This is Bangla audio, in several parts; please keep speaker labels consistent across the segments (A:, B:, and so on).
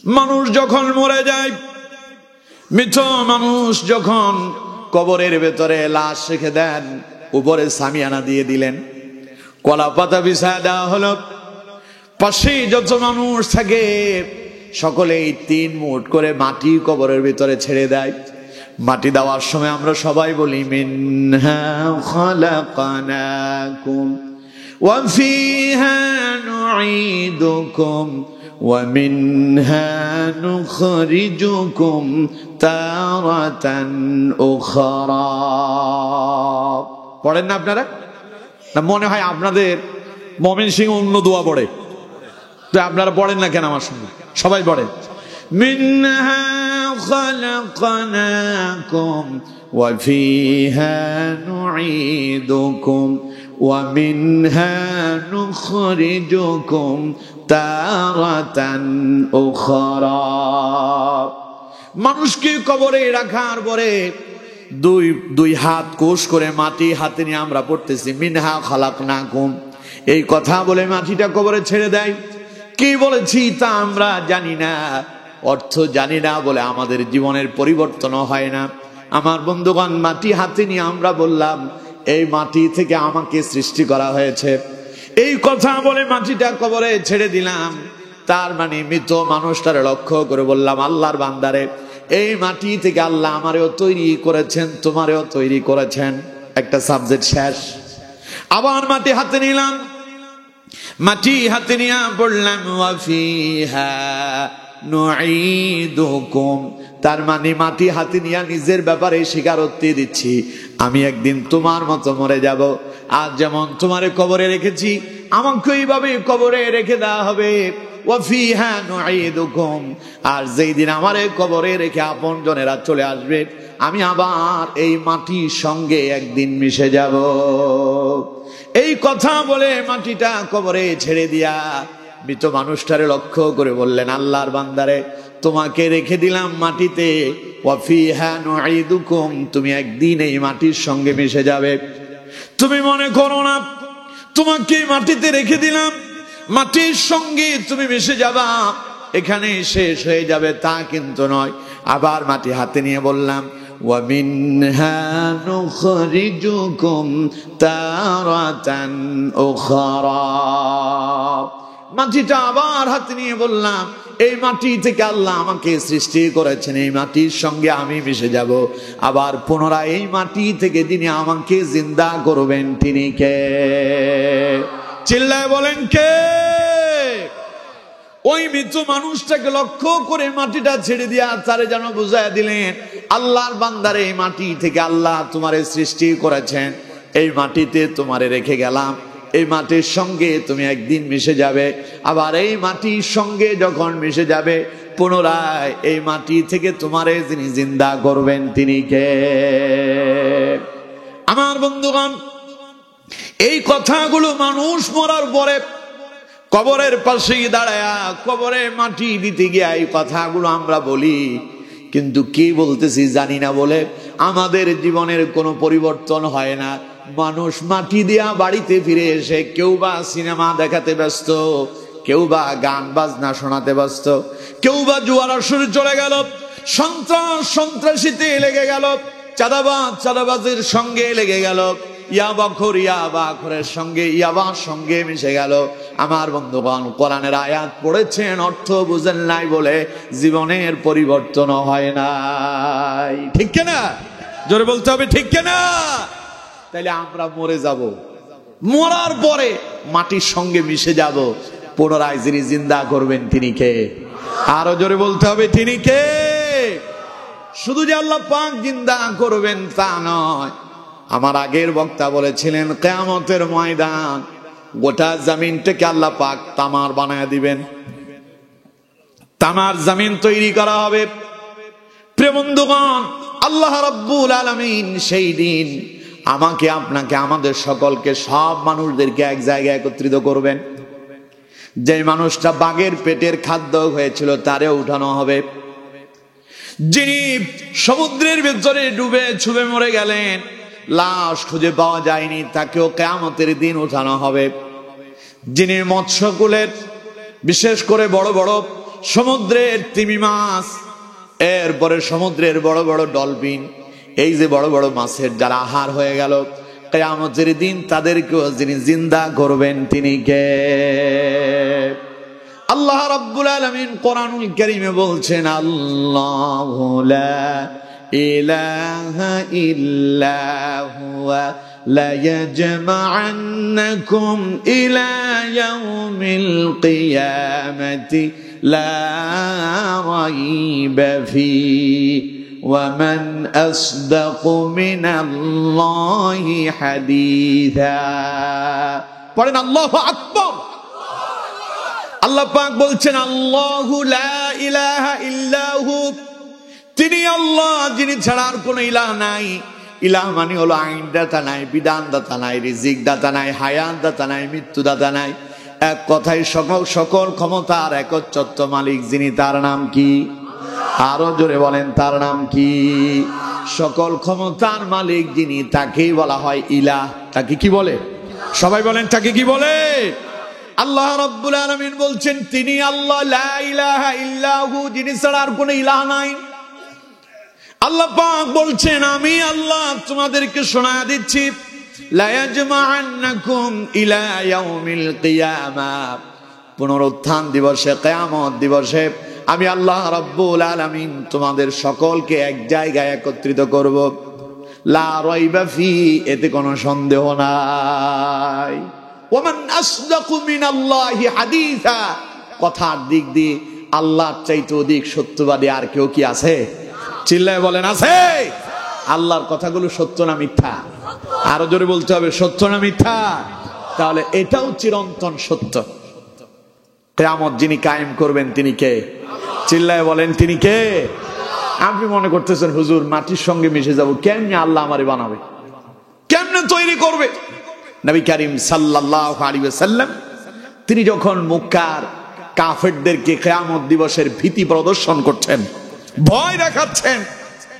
A: মানুষ যখন মরে যায়, মৃত মানুষ যখন কবরের ভেতরে লাশ রেখে দেন, উপরে সামিয়ানা দিয়ে দিলেন, কলা পাতা বিছায় দেওয়া হলো, পাশে যত মানুষ থাকে সকলেই 3 মুঠ করে মাটি কবরের ভিতরে ছেড়ে দেয়। মাটি দেওয়ার সময় আমরা সবাই বলি মিনহা খালাকনাকুম ওয়া ফিহা নুঈদুকুম ওয়া মিনহা নুখরিজুকুম তারাতান উখরা। পড়েন না আপনারা? না মনে হয় আপনাদের ময়মনসিংহ অন্য দোয়া পড়ে, তো আপনারা পড়েন না কেন আমার সঙ্গে? সবাই পড়েন মিনহা খালাকনাকুম ওয়া ফিহা নুঈদুকুম ওয়া মিনহা নুখরিজুকুম তারাতান উখরা। মানুষকে কবরে রাখার পরে দুই হাত কোষ করে মাটি হাতে নিয়ে আমরা পড়তেছি মিনহা খালাকনাকুম। এই কথা বলে মাটিটা কবরে ছেড়ে দেয়। কি বলেছি তা আমরা জানি না, অর্থ জানি না বলে আমাদের জীবনের পরিবর্তন হয় না। আমার বন্ধুগণ, মাটি হাতে নিয়ে আমরা বললাম এই মাটি থেকে আমাকে সৃষ্টি করা হয়েছে। এই কথা বলে মাটিটা কবরে ছেড়ে দিলাম। তার মানে মৃত মানুষটারে লক্ষ্য করে বললাম, আল্লাহর বান্দারে, এই মাটি থেকে আল্লাহ আমারেও তৈরি করেছেন, তোমারেও তৈরি করেছেন। একটা সাবজেক্ট শেষ। আবার মাটি হাতে নিলাম, মাটি হাতে নিয়ে পড়লাম ওয়া ফিহা নুঈদুকুম। তার মানে মাটি হাতে নিয়ে নিজের ব্যাপারে স্বীকারোক্তি দিচ্ছি, আমি একদিন তোমার মতো মরে যাব। আজ যেমন তোমারে কবরে রেখেছি, আমাকে এইভাবে কবরে রেখে দেওয়া হবে। ওয়া ফিহা নুঈদুকুম। আর যেই দিন আমারে কবরে রেখে আপনজনেরা চলে আসবে, আমি আবার এই মাটির সঙ্গে একদিন মিশে যাব। এই কথা বলে মাটিটা কবরে ছেড়ে দিয়া মৃত মানুষটারে লক্ষ্য করে বললেন, আল্লাহর বান্দারে, তোমাকে রেখে দিলাম মাটিতে, ওয়া ফিহা নুঈদুকুম, তুমি একদিন এই মাটির সঙ্গে মিশে যাবে। তুমি মনে করো না তোমাকে মাটিতে রেখে দিলাম, মাটির সঙ্গে তুমি মিশে যাবা, এখানে শেষ হয়ে যাবে, তা কিন্তু নয়। আবার মাটি হাতে নিয়ে বললাম ওয়া মিনহা নুখরিজুকুম তারাতান উখরা। মাটিটা আবার হাতে নিয়ে বললাম, এই মাটি থেকে আল্লাহ আমাকে সৃষ্টি করেছেন, এই মাটির সঙ্গে আমি মিশে যাব। আবার পুনরায় এই মাটি থেকে যিনি আমাকে জিন্দা করবেন তিনি কে? চিল্লায় বলেন কে? ওই মৃত মানুষটাকে লক্ষ্য করে মাটিটা ছেড়ে দিয়া তারে যেন বুঝাইয়া দিলেন, আল্লাহর বান্দারে, এই মাটি থেকে আল্লাহ তোমারে সৃষ্টি করেছেন, এই মাটিতে তোমারে রেখে গেলাম, এই মাটির সঙ্গে তুমি একদিন মিশে যাবে। আবার এই মাটির সঙ্গে যখন মিশে যাবে, পুনরায় এই মাটি থেকে তোমারে যিনি জিন্দা করবেন তিনি কে? আমার বন্ধুগণ, এই কথাগুলো মানুষ মরার পরে কবরের পাশেই দাঁড়ায়া কবরে মাটি দিতে গিয়া এই কথাগুলো আমরা বলি, কিন্তু কি বলতেছি জানি না বলে আমাদের জীবনের কোনো পরিবর্তন হয় না। মানুষ মাটি দিয়া বাড়িতে ফিরে এসে কেউ বা সিনেমা দেখাতে ব্যস্ত, কেউ বা গান বাজনা শোনাতে ব্যস্ত, কেউ বা জুয়ার আসরে চলে গেল, সন্ত্রাসীতে লেগে গেল, চাঁদাবাজের সঙ্গে লেগে গেল, ইয়াবাখোরের সঙ্গে ইয়াবার সঙ্গে মিশে গেল। আমার বন্ধুগণ, কোরআনের আয়াত পড়েছেন, অর্থ বুঝেন নাই বলে জীবনের পরিবর্তন হয় নাই। ঠিক কিনা? জোরে বলতে হবে ঠিক কিনা? তাইলে আমরা মরে যাব, মরার পরে মাটির সঙ্গে মিশে যাব, পুনরায় যিনি জিন্দা করবেন তিনি কে? আরো জোরে বলতে হবে তিনি কে? শুধু যে আল্লাহ পাক জিন্দা করবেন তা নয়, আমার আগের বক্তা বলেছিলেন কিয়ামতের ময়দান গোটা জমিনটাকে আল্লাহ পাক তামার বানায় দিবেন, তামার জমিন তৈরি করা হবে। প্রিয় বন্ধুগণ, আল্লাহ রাব্বুল আলামিন সেই দিন আমাকে, আপনাকে, আমাদের সকলকে, সব মানুষদেরকে এক জায়গায় একত্রিত করবেন। যে মানুষটা বাঘের পেটের খাদ্য হয়েছিল তারেও উঠানো হবে। যিনি সমুদ্রের ভেতরে ডুবে ছুবে মরে গেলেন, লাশ খুঁজে পাওয়া যায়নি, তাকেও কিয়ামতের দিন উঠানো হবে। যিনি মৎস্যকুলের বিশেষ করে বড় বড় সমুদ্রের তিমি মাছ, এরপরে সমুদ্রের বড় বড় ডলফিন, এই যে বড় বড় মাছের যারা আহার হয়ে গেল, কিয়ামতের দিন তাদেরকেও যিনি জিন্দা করবেন তিনি কে? আল্লাহ রাব্বুল আলামিন কোরআনুল কারীমে বলছেন, আল্লাহু লা ইলাহা ইল্লা হুয়া লা ইয়াজমা'আন্নাকুম ইলা ইয়াউমিল কিয়ামাতি লা রাইবা ফীহি ওয়া মান আসদাকু মিনাল্লাহি হাদীসা। পড়েন আল্লাহু আকবার। আল্লাহ পাক বলছেন, আল্লাহু লা ইলাহা ইল্লাহু, তিনি আল্লাহ যিনি ছাড়া আর কোনো ইলাহ নাই। ইলাহ মানে হলো আইন দাতা নাই, বিধান দাতা নাই, রিজিক দাতা নাই, হায়াত দাতা নাই, মৃত্যু দাতা নাই। এক কথায় সকল ক্ষমতার একচ্ছত্র মালিক যিনি, তার নাম কি? আরো জোরে বলেন, তার নাম কি? সকল ক্ষমতার মালিক যিনি, তাকেই বলা হয় ইলাহ। তাকে কি বলে? সবাই বলেন, তাকে কি বলে? আল্লাহ রাব্বুল আলামিন বলছেন, তিনি আল্লাহ লা ইলাহা ইল্লাহু, যিনি ছাড়া আর কোনো ইলাহ নাই। আল্লাহ পাক বলছেন, আমি আল্লাহ তোমাদেরকে শোনায়া দিচ্ছি, লা ইয়াজমা'আন্নাকুম ইলা ইয়াউমিল কিয়ামাহ, পুনরুত্থান দিবসে, কিয়ামত দিবসে আমি আল্লাহ রাব্বুল আলামিন তোমাদের সকলকে এক জায়গায় একত্রিত করব। লা রাইবা ফি, এতে কোনো সন্দেহ নাই। ওমান আসদাকু মিনাল্লাহি হাদীসা, কথার দিক দিয়ে আল্লাহর চাইতে অধিক সত্যবাদী আর কেউ কি আছে? চিল্লায় বলেন, আছে? আল্লাহর কথাগুলো সত্য না মিথ্যা? আরো জোরে বলতে হবে, সত্য না মিথ্যা? তাহলে এটাও চিরন্তন সত্য। কিয়ামত যিনি কায়েম করবেন তিনি কে? চিল্লায় বলেন, তিনি কে? আপনি মনে করতেছেন হুজুর মাটির সঙ্গে মিশে যাব, কেমনে আল্লাহ আমারে বানাবে, কেমনে তৈরি করবে? নবী করিম সাল্লাল্লাহু আলাইহি ওয়াসাল্লাম তিনি যখন মক্কার কাফেরদেরকে কিয়ামত দিবসের ভীতি প্রদর্শন করছেন, ভয় দেখাচ্ছেন,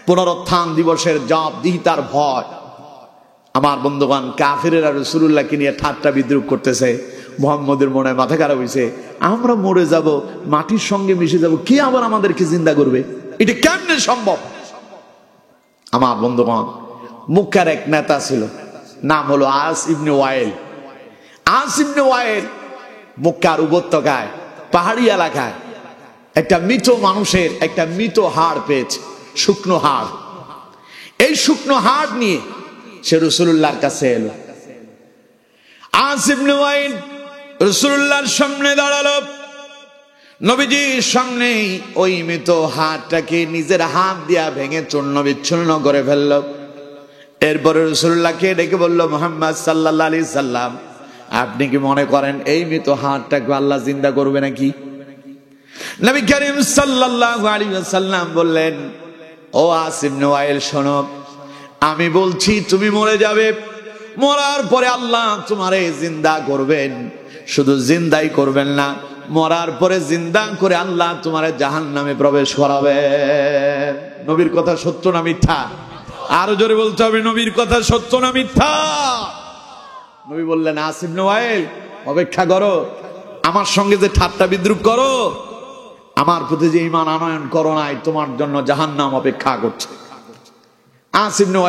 A: পুনরুত্থান দিবসের জবাবদিহিতার ভয়, আমার বন্ধুগণ কাফেরেরা রাসূলুল্লাহকে নিয়ে ঠাট্টা বিদ্রুপ করতেছে। মুহাম্মদের মনে মাথা খারাপ হয়েছে, আমরা মরে যাব, মাটির সঙ্গে মিশে যাব, কে আবার আমাদেরকে জিন্দা করবে? এটা কেমনে সম্ভব? আমার বন্ধুগণ, মক্কার এক নেতা ছিল, নাম হলো আস ইবনে ওয়াইল। আস ইবনে ওয়াইল মক্কার উপত্যকায় পাহাড়ি এলাকায় একটা মৃত মানুষের একটা মৃত হাড় পেয়েছে, শুকনো হাড়। এই শুকনো হাড় নিয়ে সে রাসূলুল্লাহর কাছে এলো। আস ইবনে ওয়াইল রাসূলুল্লাহর সামনে দাঁড়ালো। নবীজির সামনে ওই মৃত হাড়টাকে নিজের হাত দিয়া ভেঙে চূর্ণ বিচ্ছিন্ন করে ফেলল। এরপরে রাসূলুল্লাহকে ডেকে বলল, মুহাম্মদ সাল্লাল্লাহু আলাইহি সাল্লাম, আপনি কি মনে করেন এই মৃত হাড়টাকে আল্লাহ জিন্দা করবে নাকি? নবী করিম সাল্লাল্লাহু আলাইহি ওয়াসাল্লাম বললেন, ও আস ইবনে ওয়াইল শোনো, আমি বলছি তুমি মরে যাবে, মরার পরে আল্লাহ তোমারে জিন্দা করবেন। শুধু জিন্দাই করবেন না, মরার পরে জিন্দা করে আল্লাহ তোমারে জাহান্নামে প্রবেশ করাবেন। নবীর কথা সত্য না মিথ্যা? আরো জোরে বলতে হবে, নবীর কথা সত্য না মিথ্যা? নবী বললেন, আস ইবনে ওয়াইল অপেক্ষা করো, আমার সঙ্গে যে ঠাট্টা বিদ্রুপ করো, আমার প্রতি যে ঈমান আনয়ন করো নাই, তোমার জন্য জাহান্নাম অপেক্ষা করছে। আস ইবনে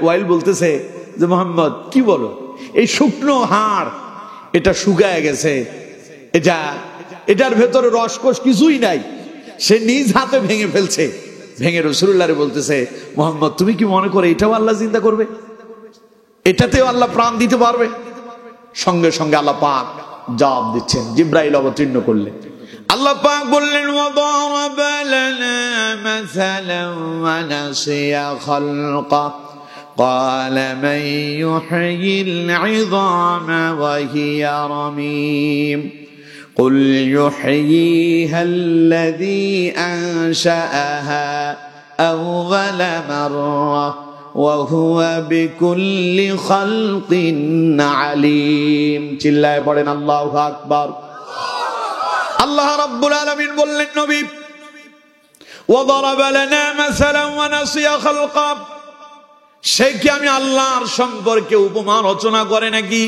A: ওয়াইল বলতেছে যে, মুহাম্মদ কি বলো, এই শুকনো হাড় এটা শুকায় গেছে, এটার ভেতরে রসকস কিছুই নাই, সে নিজ হাতে ভেঙে ফেলছে। ভেঙে রাসূলুল্লাহরে বলতেছে, মুহাম্মদ তুমি কি মনে করো এটাও আল্লাহ জিন্দা করবে? এটাতেও আল্লাহ প্রাণ দিতে পারবে? সঙ্গে সঙ্গে আল্লাহ পাক জবাব দিচ্ছেন, জিবরাইল অবতীর্ণ করলেন। আল্লাহ পাক বললেন, ওয়াদারাবা লানা মাসালান ওয়া নাসিয়া খালকা قال من يحيي العظام وهي رميم قل يحييها الذي أنشأها أول مرة وهو بكل خلق عليم চিল্লায়ে পড়েন আল্লাহু আকবার। আল্লাহ রাব্বুল আলামিন বললেন, নবী وضرب لنا مثلا ونسي خلقا, সে কি আমি আল্লাহর সম্পর্কে উপমা রচনা করে নাকি?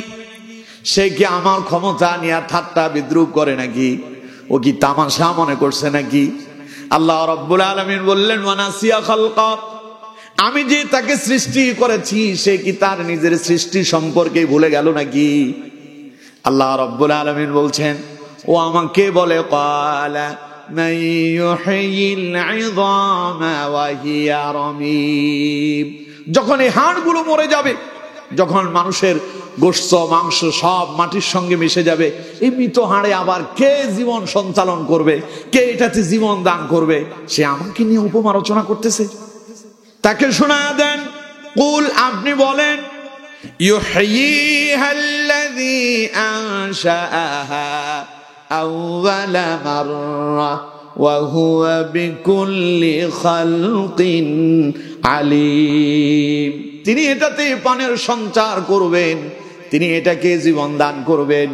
A: সে কি আমার ক্ষমতা নিয়ে ঠাট্টা বিদ্রুপ করে নাকি? ও কি তামাশা মনে করছে নাকি? আল্লাহ রাব্বুল আলামিন বললেন ওয়ানাসিয়া খালকা, আমি যে তাকে সৃষ্টি করেছি সে কি তার নিজের সৃষ্টি সম্পর্কে ভুলে গেল নাকি? আল্লাহ রাব্বুল আলামিন বলছেন ও আমাকে বলে ক্বালা মান ইউহয়িল ইযামা ওয়া হিয়া রামীম, যখন এই হাড়গুলো মরে যাবে, যখন মানুষের গোশত মাংস সব মাটির সঙ্গে মিশে যাবে, এই মৃত হাড়ে আবার কে জীবন সঞ্চালন করবে, কে এটাতে জীবন দান করবে? সে আমাকে নিয়ে উপমা রচনা করতেছে। তাকে শোনায়া দেন, কুল আপনি বলেন ইউহয়িহাল্লাযী আনশাআহা আউওয়ালা মাররা ওয়া হুয়া বিকুল্লি খালকিন আলীম, তিনি এটাতে পানের সঞ্চার করবেন, তিনি এটাকে জীবন দান করবেন।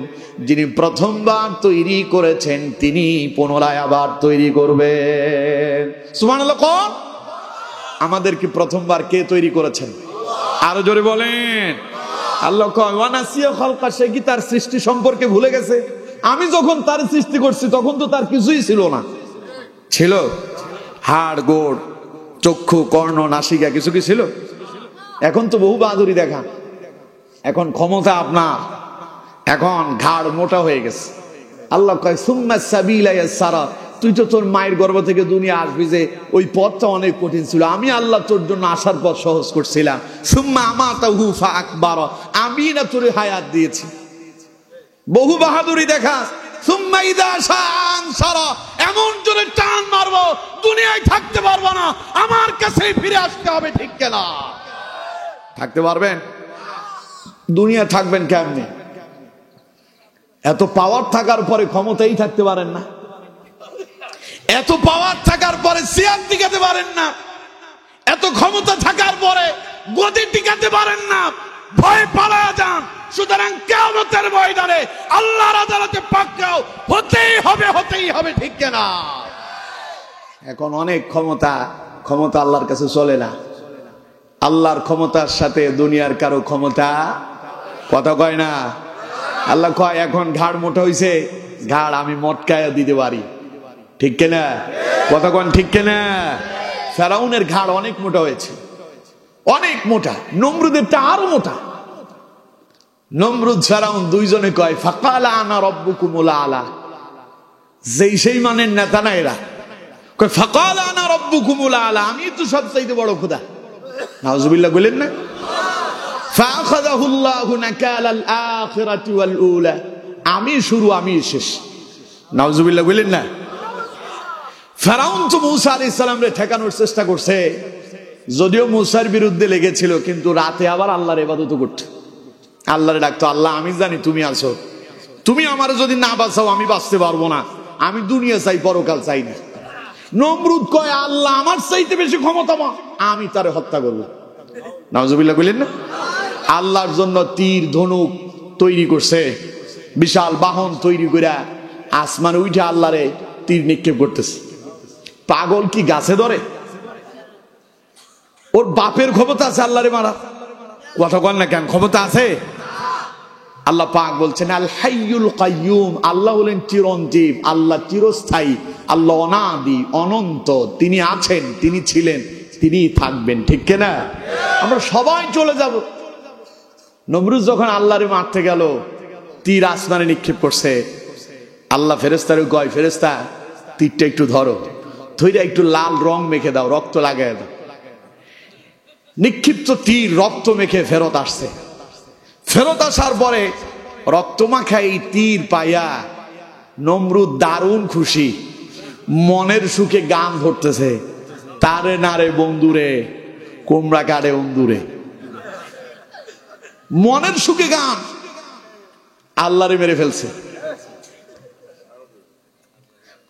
A: যিনি প্রথমবার তৈরি করেছেন তিনি পুনরায় আবার তৈরি করবেন। সুবহানাল্লাহ। কোন? আমাদেরকে প্রথমবার কে তৈরি করেছেন? আরো জোরে বলেন। আল্লাহ কয় ওয়ানাসিয়া খালকা, সে কি তার সৃষ্টি সম্পর্কে ভুলে গেছে? আমি যখন তার সৃষ্টি করছি তখন তো তার কিছুই ছিল না। ছিল হাড় গোড় চক্ষু কর্ণ নাসিকা, কিছু কি ছিল? এখন তো বহু বাহাদুরি দেখান, এখন ক্ষমতা আপনার, এখন ঘাড় মোটা হয়ে গেছে। আল্লাহ কয় সুম্মা সাবিলা ইয়াসসারা, তুই তো তোর মায়ের গর্ভ থেকে দুনিয়া আসবি যে ওই পথটা অনেক কঠিন ছিল, আমি আল্লাহ তোর জন্য আসার পথ সহজ করছিলাম। সুম্মা আমাতাহু ফাআকবারা, আমি না তোরে হায়াত দিয়েছি। বহু বাহাদুরি দেখাস। সুম্মা ইযা শাআনসারা, এমন জোরে টান মারবো দুনিয়ায় থাকতে পারবো না, আমার কাছেই ফিরে আসতে হবে। ঠিক কিনা? থাকতে পারবেন? দুনিয়া থাকবেন কেমনে? এত পাওয়ার থাকার পরে ক্ষমতাই থাকতে পারেন না, এত পাওয়ার থাকার পরে চেয়ার টিকাতে পারেন না, এত ক্ষমতা থাকার পরে গদি টিকাতে পারেন না, ভয় পালায়া যান। সুতরাং কিয়ামতের ময়দানে আল্লাহর আদালতে পাকড়াও হতেই হবে, হতেই হবে। ঠিক কিনা? এখন অনেক ক্ষমতা, ক্ষমতা আল্লাহর কাছে চলে না। আল্লাহর ক্ষমতার সাথে দুনিয়ার কারো ক্ষমতা কথা কয় না। আল্লাহ কয় এখন ঘাড় মোটা হইছে, ঘাড় আমি মটকায়া দিতে পারি। ঠিক কিনা? কথা কন ঠিক কিনা? ফেরাউনের ঘাড় অনেক মোটা হয়েছে, অনেক মোটা। নমরুদেরটা আরো মোটা। নমরুদ ফেরাউন দুইজনে কয় ফাকালা আনা রব্বুকুমুল আলা, যেই সেই মানের নেতা না এরা। কয় ফাকালা আনা রব্বুকুমুল আলা, আমি তো সবচাইতে বড় খোদা। নাউজুবিল্লাহ বলেন না? ফাআখাযাহুল্লাহু নাকালাল আখিরাতি ওয়াল উলা, আমি শুরু আমি শেষ। নাউজুবিল্লাহ বলেন না? ফেরাউন তো মূসা আলাইহিস সালামরে ঠেকানোর চেষ্টা করছে, যদিও মূসার বিরুদ্ধে লেগেছিল, কিন্তু রাতে আবার আল্লাহর ইবাদত করত, আল্লাহরে ডাকতো, আল্লাহ আমি জানি তুমি আছো, তুমি আমারে যদি না বাঁচাও আমি বাঁচতে পারবো না, আমি দুনিয়া চাই পরকাল চাই না। নমরুদ কয় আল্লাহ আমার চাইতে বেশি ক্ষমতাবান, আমি তারে হত্যা করবো। নাউজুবিল্লাহ বলেন না? আল্লাহর জন্য তীর ধনুক তৈরি করছে, বিশাল বাহন তৈরি করে আসমানে উঠে আল্লাহরে তীর নিক্ষেপ করতেছে। পাগল কি গাছে ধরে? ওর বাপের ক্ষমতা আছে আল্লাহরে মারা। কথা কন না কেন? ক্ষমতা আছে। আল্লাহ পাক বলছেন আল হাইয়ুল কাইয়ুম, আল্লাহ হলেন চিরঞ্জীব, আল্লাহ চিরস্থায়ী, আল্লাহ অনাদি অনন্ত, তিনি আছেন, তিনি ছিলেন, তিনি থাকবেন। ঠিক কিনা? আমরা সবাই চলে যাব। নমরুদ যখন আল্লাহরে মারতে গেল, তীর আসমানে নিক্ষেপ করছে, আল্লাহ ফেরেশতারে কয় ফেরেশতা তীরটা একটু ধরো, ধরে একটু লাল রং মেখে দাও, রক্ত লাগায় দাও। নিক্ষিপ্ত তীর রক্ত মেখে ফেরত আসছে। ফেরত আসার পরে রক্তমাখা এই তীর পাইয়া নমরুদ দারুণ খুশি, মনের সুখে গান ধরতেছে, তারে নারে বন্ধুরে কুমড়া কাটে বন্ধুরে। মনের সুখে গান, আল্লাহরে মেরে ফেলছে।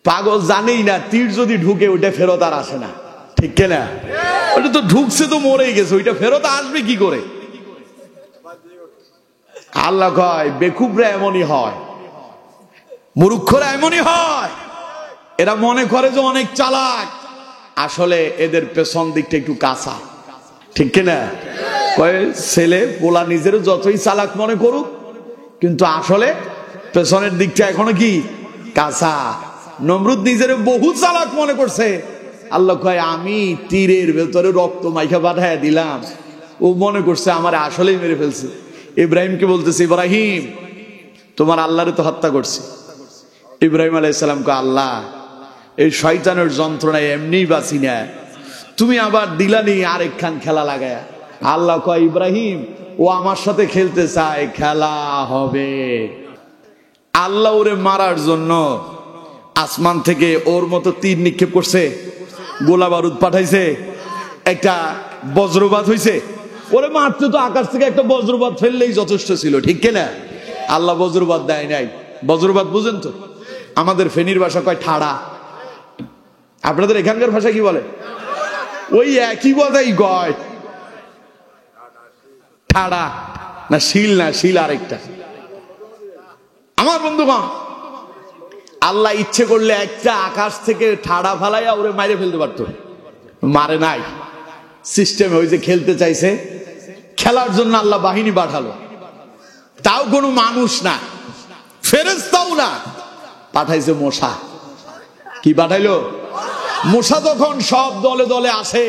A: পাগল জানেই না তীর যদি ঢুকে ওইটা ফেরত আর আসে না। ঠিক কিনা? ওটা তো ঢুকছে তো মরেই গেছে, ওইটা ফেরত আসবে কি করে? আল্লাহ কয় বেকুবরা এমনই হয়, মূর্খরা এমনই হয়, এরা মনে করে যে অনেক চালাক, আসলে এদের পেছন দিকটা একটু কাঁচা। ঠিক কিনা? কয় ছেলে পোলা নিজের যতই চালাক মনে করুক, কিন্তু আসলে পেছনের দিকটা এখনো কি কাঁচা। নমরুদ নিজের বহু চালাক মনে করছে। আল্লাহ কয় আমি তীরের ভেতরে রক্ত মাইখা পাঠায় দিলাম, ও মনে করছে আমার আসলেই মেরে ফেলছে। ইব্রাহিমকে বলতেছে, ইব্রাহিম তোমার আল্লাহরে তো হত্যা করছে। ইব্রাহিম আলাইহিস সালাম কয়, আল্লাহ এই শয়তানের যন্ত্রণায় এমনিই বাঁচি না, তুমি আবার দিলানি আরেকখান খেলা লাগায়। আল্লাহ কয়, ইব্রাহিম ও আমার সাথে খেলতে চায়, খেলা হবে। আল্লাহ ওরে মারার জন্য আসমান থেকে ওর মতো তীর নিক্ষেপ করছে, গোলা বারুদ পাঠাইছে, একটা বজ্রপাত হইছে। ওরে মারতে তো আকাশ থেকে একটা বজ্রপাত ফেললেই যথেষ্ট ছিল, ঠিক কিনা? আল্লাহ বজ্রপাত দেয় নাই। বজ্রপাত বুঝেন তো? আমাদের ফেনীর ভাষা কয় ঠাড়া, আপনাদের এখানকার ভাষা কি বলে? ওই একই কথাই কয়, ঠাড়া না শিল, না শিল আরেকটা। আমার বন্ধুগণ, আল্লাহ ইচ্ছে করলে একটা আকাশ থেকে ঠাড়া ফালাইয়া ওরে মাইরে ফেলতে পারত, মারে নাই। সিস্টেম ওই যে খেলতে চাইছে, খেলার জন্য আল্লাহ বাহিনী পাঠালো, তাও কোনো মানুষ না, ফেরেশতাও না, পাঠাইছে মশা। কি পাঠাইলো? মশা। তখন সব দলে দলে আসে,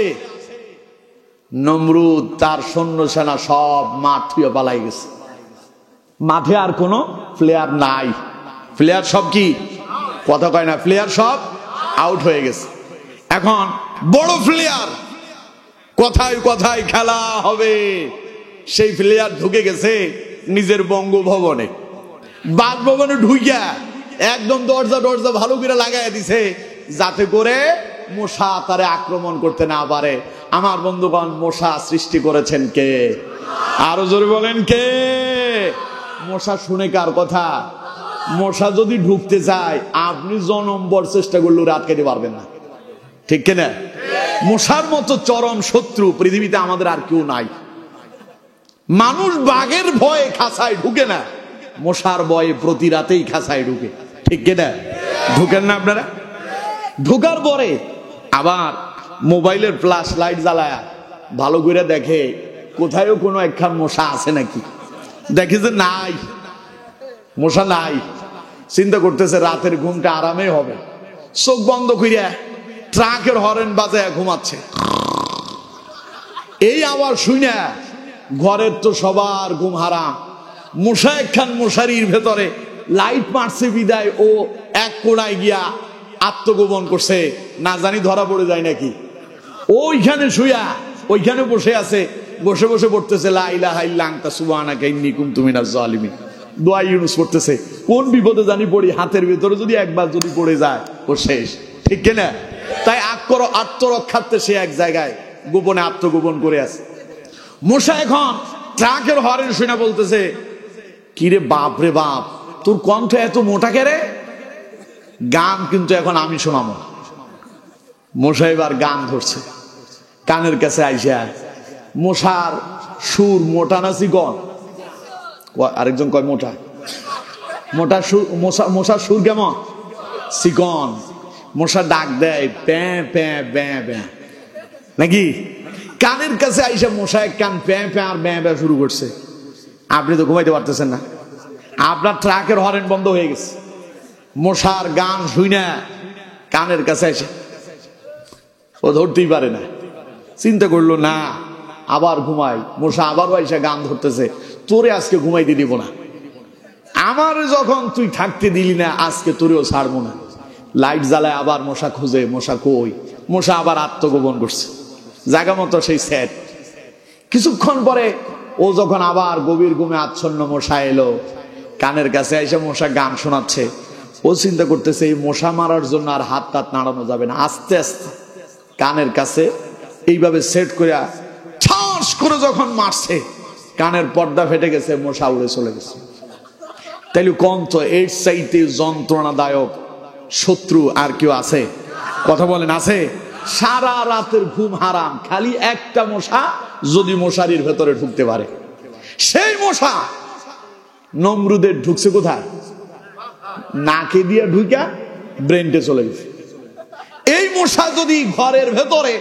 A: নমরুদ তার সৈন্য সেনা সব মাঠ থুয়ে পালাই গেছে। মাঠে আর কোনো প্লেয়ার নাই, প্লেয়ার সব কি কথা কয় না, প্লেয়ার সব আউট হয়ে গেছে। এখন বড় প্লেয়ার, কথায় কথায় খেলা হবে, সেই প্লেয়ার ঢুকে গেছে নিজের বঙ্গভবনে। বাসভবনে ঢুকিয়া একদম দরজা দরজা ভালো করে লাগাই দিছে, যাতে করে মশা তারে আক্রমণ করতে না পারে। আমার বন্ধুগণ, মশা সৃষ্টি করেছেন কে? আরো জোরে বলেন কে? মশা শুনে কার কথা? মশা যদি ঢুকতে চায়, আপনি জনম্বর চেষ্টা করলেও আটকাতে পারবেন না, ঠিক কিনা? মশার মতো চরম শত্রু পৃথিবীতে আমাদের আর কেউ নাই। মানুষ বাঘের ভয়ে খাঁচায় ঢুকে না, মশার ভয়ে প্রতি রাতেই খাঁচায় ঢুকে, ঠিক কিনা? ঢুকেন না আপনারা? ঢোকার পরে আবার মোবাইলের ফ্ল্যাশ লাইট জ্বালায় ভালো করে দেখে কোথায়ও কোনো একখান মশা আছে নাকি। দেখে যে নাই, মশা নাই। চিন্তা করতেছে রাতের ঘুমটা আরামে হবে, চোখ বন্ধ করিয়া ট্রাকের হরেন বাজায় ঘুমাচ্ছে। এই আবার শুনে ঘরের তো সবার ঘুম হারাম, মশা একখান মশারির ভেতরে লাইট মারছে বিদায় ও এক কোণায় গিয়া আত্মগোপন করছে, না জানি ধরা পড়ে যায় নাকি। ওইখানে শুয়া ওইখানে বসে আছে, বসে বসে পড়তেছে লা ইলাহা ইল্লা আনতা সুবহানাকা ইন্নী কুনতু মিনাজ জালিমিন। দোয়া ইউনুস পড়তেছে, কোন বিপদে জানি পড়ি, হাতের ভিতরে যদি একবার যদি পড়ে যায় ও শেষ, ঠিক কিনা? তাই আত্মরক্ষার্থে সে এক জায়গায় গোপনে আত্মগোপন করে আছে। মশা এখন ট্রাকের হরেন শুনে বলতেছে, কিরে বাপ রে বাপ, তোর কণ্ঠ এত মোটা কেরে? গান কিন্তু এখন আমি শোনাবো। মশা এবার গান ধরছে, কানের কাছে আইসা মশার সুর মোটা না চিকন? আরেকজন কয় মোটা। মোটা সুর, মশার সুর কেমন? চিকন। মশা ডাক দেয় প্যাঁ প্যাঁ ব্যাঁ ব্যাঁ, নাকি? কানের কাছে আইসা মশা এক কান প্যাঁ প্যাঁ আর ব্যাঁ ব্যাঁ শুরু করছে। আপনি তো ঘুমাইতে পারতেছেন না, আপনার ট্রাকের হরেন বন্ধ হয়ে গেছে। মশার গান শুইনা কানের কাছে এসে ও ধরতেই পারে না, চিন্তা করলো না আবার ঘুমাই। মশা আবারও এসে গান ধরতেছে, তোরে আজকে ঘুমাইতে দিব না, আমার যখন তুই থাকতে দিলি না আজকে তোরেও ছাড়বো না। লাইট জ্বালায় আবার মশা খুঁজে, মশা কই? মশা আবার আত্মগোপন করছে জায়গা মতো সেই সেট। কিছুক্ষণ পরে ও যখন আবার গভীর ঘুমে আচ্ছন্ন, মশা এলো কানের কাছে এসে মশা গান শোনাচ্ছে। ও চিন্তা করতেছে এই মশা মারার জন্য আর হাত টাত নাড়ানো যাবে না, আস্তে আস্তে কানের কাছে এইভাবে সেট করে ঠাস করে যখন মারছে, কানের পর্দা ফেটে গেছে, মশা উড়ে চলে গেছে। তাইলে কোন তো এর চাইতে যন্ত্রণাদায়ক শত্রু আর কেউ আছে? কথা বলেন, আছে? সারা রাতের ঘুম হারাম, খালি একটা মশা যদি মশারির ভেতরে ঢুকতে পারে। সেই মশা নমরুদের ঢুকছে কোথায়? নাকে দিয়ে ঢুকা ব্রেনটে চলে গেছে। এই মশা যদি ঘরের ভেতরে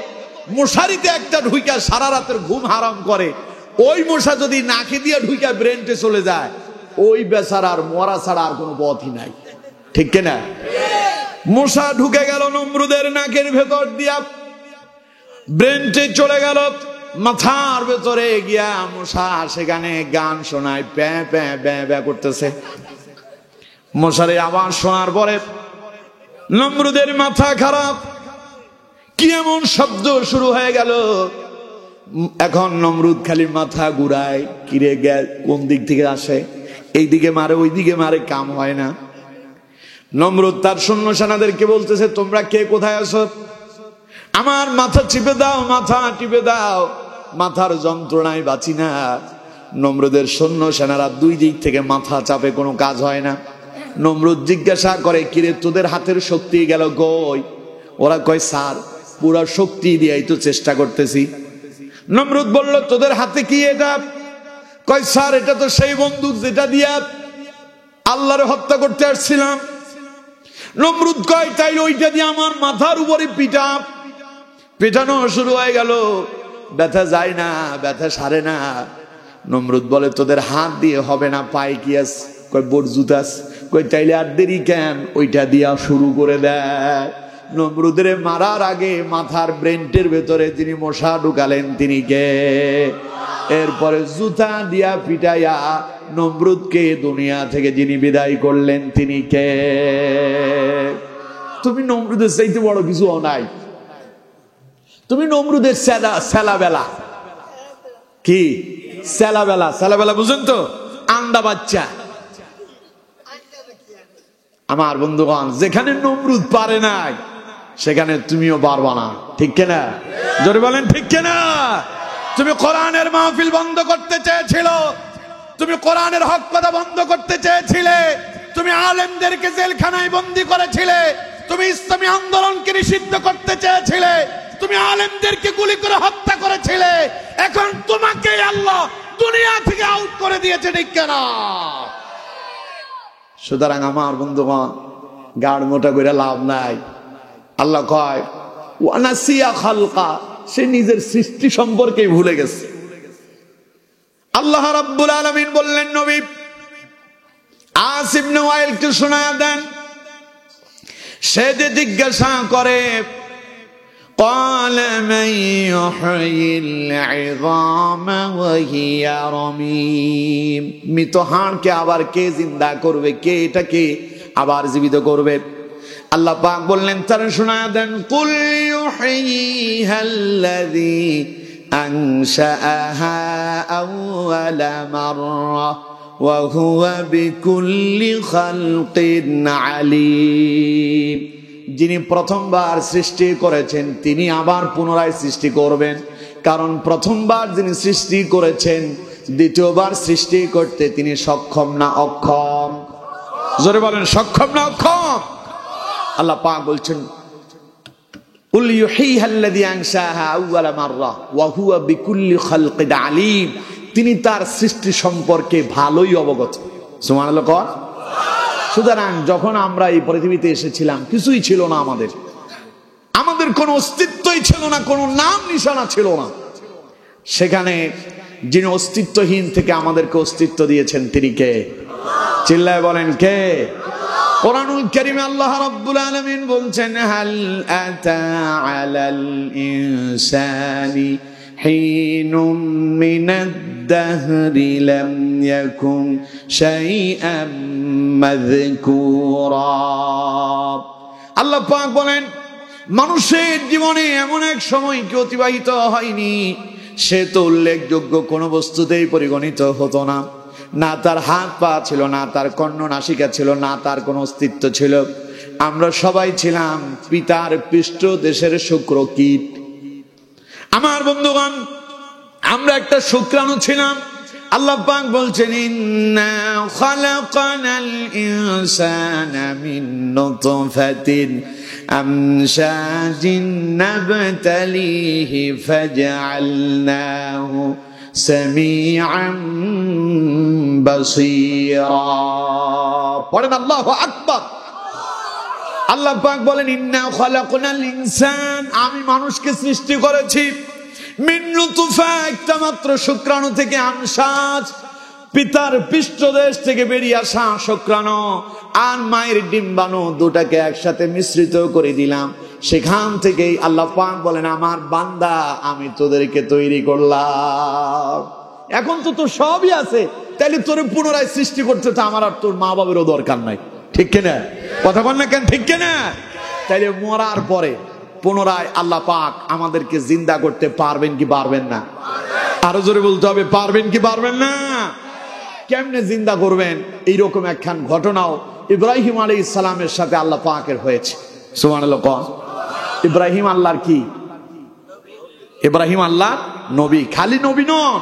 A: মশারিতে একটা ঢুকা সারা রাতের ঘুম হারাম করে, ওই মশা যদি নাকে দিয়ে ঢুকা ব্রেনটে চলে যায়, ওই বেচারার মরা ছাড়া আর কোনো পথই নাই, ঠিক কিনা? মশা ঢুকে গেল নমরুদের নাকের ভেতর দিয়া, ব্রেনটে চলে গেল মাথার ভেতরে গিয়া। মশা সেখানে গান শোনায়, প্যাঁ প্যাঁ প্যাঁ প্যাঁ করতেছে। মশারে আবার শোনার পরে নমরুদের মাথা খারাপ, কি এমন শব্দ শুরু হয়ে গেল। এখন নমরুদ খালি মাথা ঘুরায়, কিরে গ্যাস কোন দিক থেকে আসে, এই দিকে মারে ওই দিকে মারে, কাম হয় না। নমরুদ তার সৈন্য সেনাদেরকে বলতেছে, তোমরা কে কোথায় আছো, আমার মাথা চিপে দাও, মাথা টিপে দাও, মাথার যন্ত্রণায় বাঁচি না। নমরুদের সৈন্য সেনারা দুই দিক থেকে মাথা চাপে, কোনো কাজ হয় না। নমরুদ জিজ্ঞাসা করে, কিরে তোদের হাতের শক্তি গেল কই? ওরা কয়, স্যার পুরা শক্তি দিয়েই তো চেষ্টা করতেছি। নমরুদ বলল, তোদের হাতে কি এটা? কয়, স্যার এটা তো সেই বন্দুক যেটা দিয়া আল্লাহরে হত্যা করতে আসছিলাম। নমরুদ কয়, তাই ওইটা দিয়ে আমার মাথার উপরে পিটানো শুরু হয়ে গেল, ব্যথা যায় না, ব্যথা সারে না। নমরুদ বলে, তোদের হাত দিয়ে হবে না, পায়ে কি আছে? কয়, বরজুতাস। কয়, তাইলে আর দেরি কেন, ওইটা দিয়া শুরু করে দেয়। নমরুদের মারার আগে মাথার ব্রেনটের ভেতরে যিনি মশা ঢুকালেন তিনি কে? এরপরে জুতা দিয়া পিটাইয়া নমরুদকে দুনিয়া থেকে যিনি বিদায় করলেন তিনি কে? তুমি নমরুদের চাইতে বড় কিছু নাই। তুমি নমরুদের সেলাবেলা, কি সেলাবেলা? সেলাবেলা বুঝেন তো, আন্ডা বাচ্চা। আমার বন্ধুগণ, যেখানে নমরুদ পারে নাই সেখানে তুমিও পারবা না, ঠিক কিনা? জোরে বলেন ঠিক কিনা? তুমি কোরআনের মাহফিল বন্ধ করতে চেয়েছিল, তুমি কোরআনের হক কথা বন্ধ করতে চেয়েছিলে, তুমি আলেমদেরকে জেলখানায় বন্দী করেছিলে, তুমি ইসলামী আন্দোলনকে নিষিদ্ধ করতে চেয়েছিলে, তুমি আলেমদেরকে গুলি করে হত্যা করেছিলে। এখন তোমাকে আল্লাহ দুনিয়া থেকে আউট করে দিয়েছে, ঠিক কিনা? সুতরাং আমার বন্ধুগণ, গাড় মোটা করে লাভ নাই। আল্লাহ কয়, ওয়ানাসিয়া খালকা, সে নিজের সৃষ্টি সম্পর্কে ভুলে গেছে। আল্লাহ রাব্বুল আলামিন বললেন, নবী আস ইবনে ওয়াইলকে শোনায়া দেন। সে যে জিজ্ঞাসা করে, قال من يحيي العظام وهي رميم, মৃত হাড়কে আবার কে জিন্দা করবে, কে এটাকে আবার জীবিত করবে? আল্লাহ পাক বললেন, তারা শোনায়া দেন, কুল ইউহয়িহাল্লাযী আনশাআহা আউওয়ালা মাররা ওয়া হুয়া বিকুল্লি খালকিন আলীম। যিনি প্রথমবার সৃষ্টি করেছেন তিনি আবার পুনরায় সৃষ্টি করবেন, কারণ প্রথমবার যিনি সৃষ্টি করেছেন দ্বিতীয়বার সৃষ্টি করতে তিনি সক্ষম না অক্ষম? জোরে বলেন, সক্ষম না অক্ষম? আল্লাহ পাক বলছেন, কুল ইউহয়িহাল্লাযী আনশাআহা আউওয়ালা মাররা ওয়া হুয়া বিকুল্লি খালকিন আলীম। তিনি তার সৃষ্টি সম্পর্কে ভালোই অবগত। সুবহানাল্লাহ কর। সুতরাং যখন আমরা এই পৃথিবীতে এসেছিলাম কিছুই ছিল না, আমাদের কোনো অস্তিত্বই ছিল না, কোনো নাম নিশানা ছিল না। সেখানে যিনি অস্তিত্বহীন থেকে আমাদেরকে অস্তিত্ব দিয়েছেন তিনি কে? চিল্লায় বলেন কে? কোরআনুল কারীমে আল্লাহ রাব্বুল আলামিন বলছেন, হাল আতা আলাল ইনসানি হিনুম মিনাদ দাহরি লাম ইয়াকুন শাইআম মাযকুরা। আল্লাহ পাক বলেন, মানুষের জীবনে এমন এক সময় কি অতিবাহিত হয়নি সে তো উল্লেখযোগ্য কোনো বস্তুতেই পরিগণিত হতো না। না তার হাত পা ছিল, না তার কর্ণ নাসিকা ছিল, না তার কোনো অস্তিত্ব ছিল। আমরা সবাই ছিলাম পিতার পৃষ্ঠ দেশের শুক্র কীট। আমার বন্ধুগণ, আমরা একটা শুক্রাণু ছিলাম। আল্লাহ পাক বলছেন, ইন্না খালাকানাল ইনসানা মিন নুতফাতিন আমশাজিন নাবতালিহি ফাজআলনাহু সামিআন বাসীরা। পড়েন আল্লাহু আকবার। আল্লাহ পাক বলেন, ইন্না খালাকনাল ইনসান, আমি মানুষকে সৃষ্টি করেছি মিন নুতফা, একটা মাত্র শুক্রাণু থেকে, আমশাজ পিতার পৃষ্ঠদেশ থেকে বেরিয়ে আসা শুক্রাণু আর মায়ের ডিম্বাণু দুটাকে একসাথে মিশ্রিত করে দিলাম। সেখান থেকেই আল্লাহ পাক বলেন, আমার বান্দা আমি তোদেরকে তৈরি করলাম। এখন তো তোর সবই আছে, তাইলে তোর পুনরায় সৃষ্টি করতে তো আমার আর তোর মা বাবারও দরকার নাই। ঠিক কিনা? কথা বল না কেন? ঠিক কিনা? তাইলে মরার পরে পুনরায় আল্লাহ পাক আমাদেরকে জিন্দা করতে পারবেন কি পারবেন না? আরো জোরে বলতে হবে, পারবেন কি পারবেন না? কেমনে জিন্দা করবেন? এইরকম একখান ঘটনাও ইব্রাহিম আলাইহিস সালামের সাথে আল্লাহ পাকের হয়েছে। সুবহানাল্লাহ। ইব্রাহিম আল্লাহর কি? ইব্রাহিম আল্লাহর নবী। খালি নবী নন,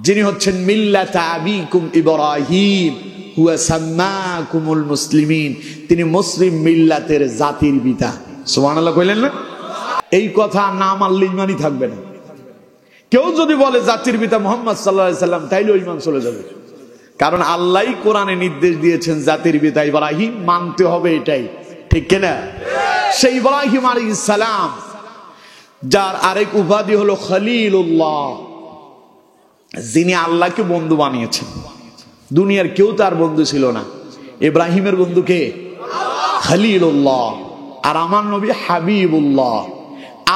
A: যিনি হচ্ছেন মিল্লাতা আবিকুম ইব্রাহিম হুয়া সাম্মাকুমুল মুসলিমিন। তিনি মুসলিম মিল্লাতের জাতির পিতা। সুবহানাল্লাহ কইলেন না? এই কথা না মানলে ঈমানই থাকবে না। কেউ যদি বলে জাতির পিতা মুহাম্মদ সাল্লাল্লাহু আলাইহি সাল্লাম, তাইলে ঈমান চলে যাবে। কারণ আল্লাহই কোরআনে নির্দেশ দিয়েছেন জাতির পিতা ইব্রাহিম, মানতে হবে এটাই। ঠিক কিনা? সেই ইব্রাহিম আলাইহিস সালাম, যার আরেক উপাধি হলো খলিলুল্লাহ, যিনি আল্লাহকে বন্ধু বানিয়েছেন। দুনিয়ার কেউ তার বন্ধু ছিল না। ইব্রাহিমের বন্ধু কে? খলিলুল্লাহ। আর আমার নবী হাবিবুল্লাহ।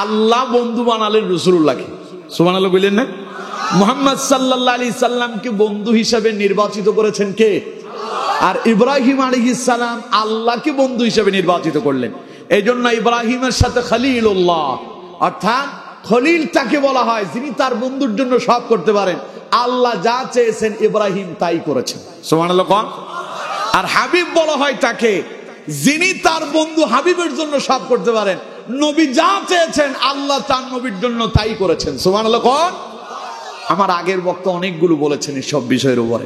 A: আল্লাহ বন্ধু বানালেন রাসূলুল্লাহকে। সুবহানাল্লাহ বললেন না? মুহাম্মদ সাল্লাল্লাহু আলাইহি সাল্লামকে বন্ধু হিসেবে নির্বাচিত করেছেন কে? আর ইব্রাহিম আলাইহিস সালাম আল্লাহকে বন্ধু হিসেবে নির্বাচিত করলেন। এই জন্য ইব্রাহিমের সাথে খলিলুল্লাহ, অর্থাৎ খলিল তাকে বলা হয় যিনি তার বন্ধুর জন্য সব করতে পারেন। আল্লাহ যা চেয়েছেন ইব্রাহিম তাই করেছেন। সুবহানাল্লাহ। আর হাবিব বলা হয় তাকে যিনি তার বন্ধু হাবিবের জন্য সব করতে পারেন। নবী যা চেয়েছেন আল্লাহ তার নবীর জন্য তাই করেছেন। সুবহানাল্লাহ। আমার আগের বক্তা অনেকগুলো বলেছেন এই সব বিষয়ের উপরে।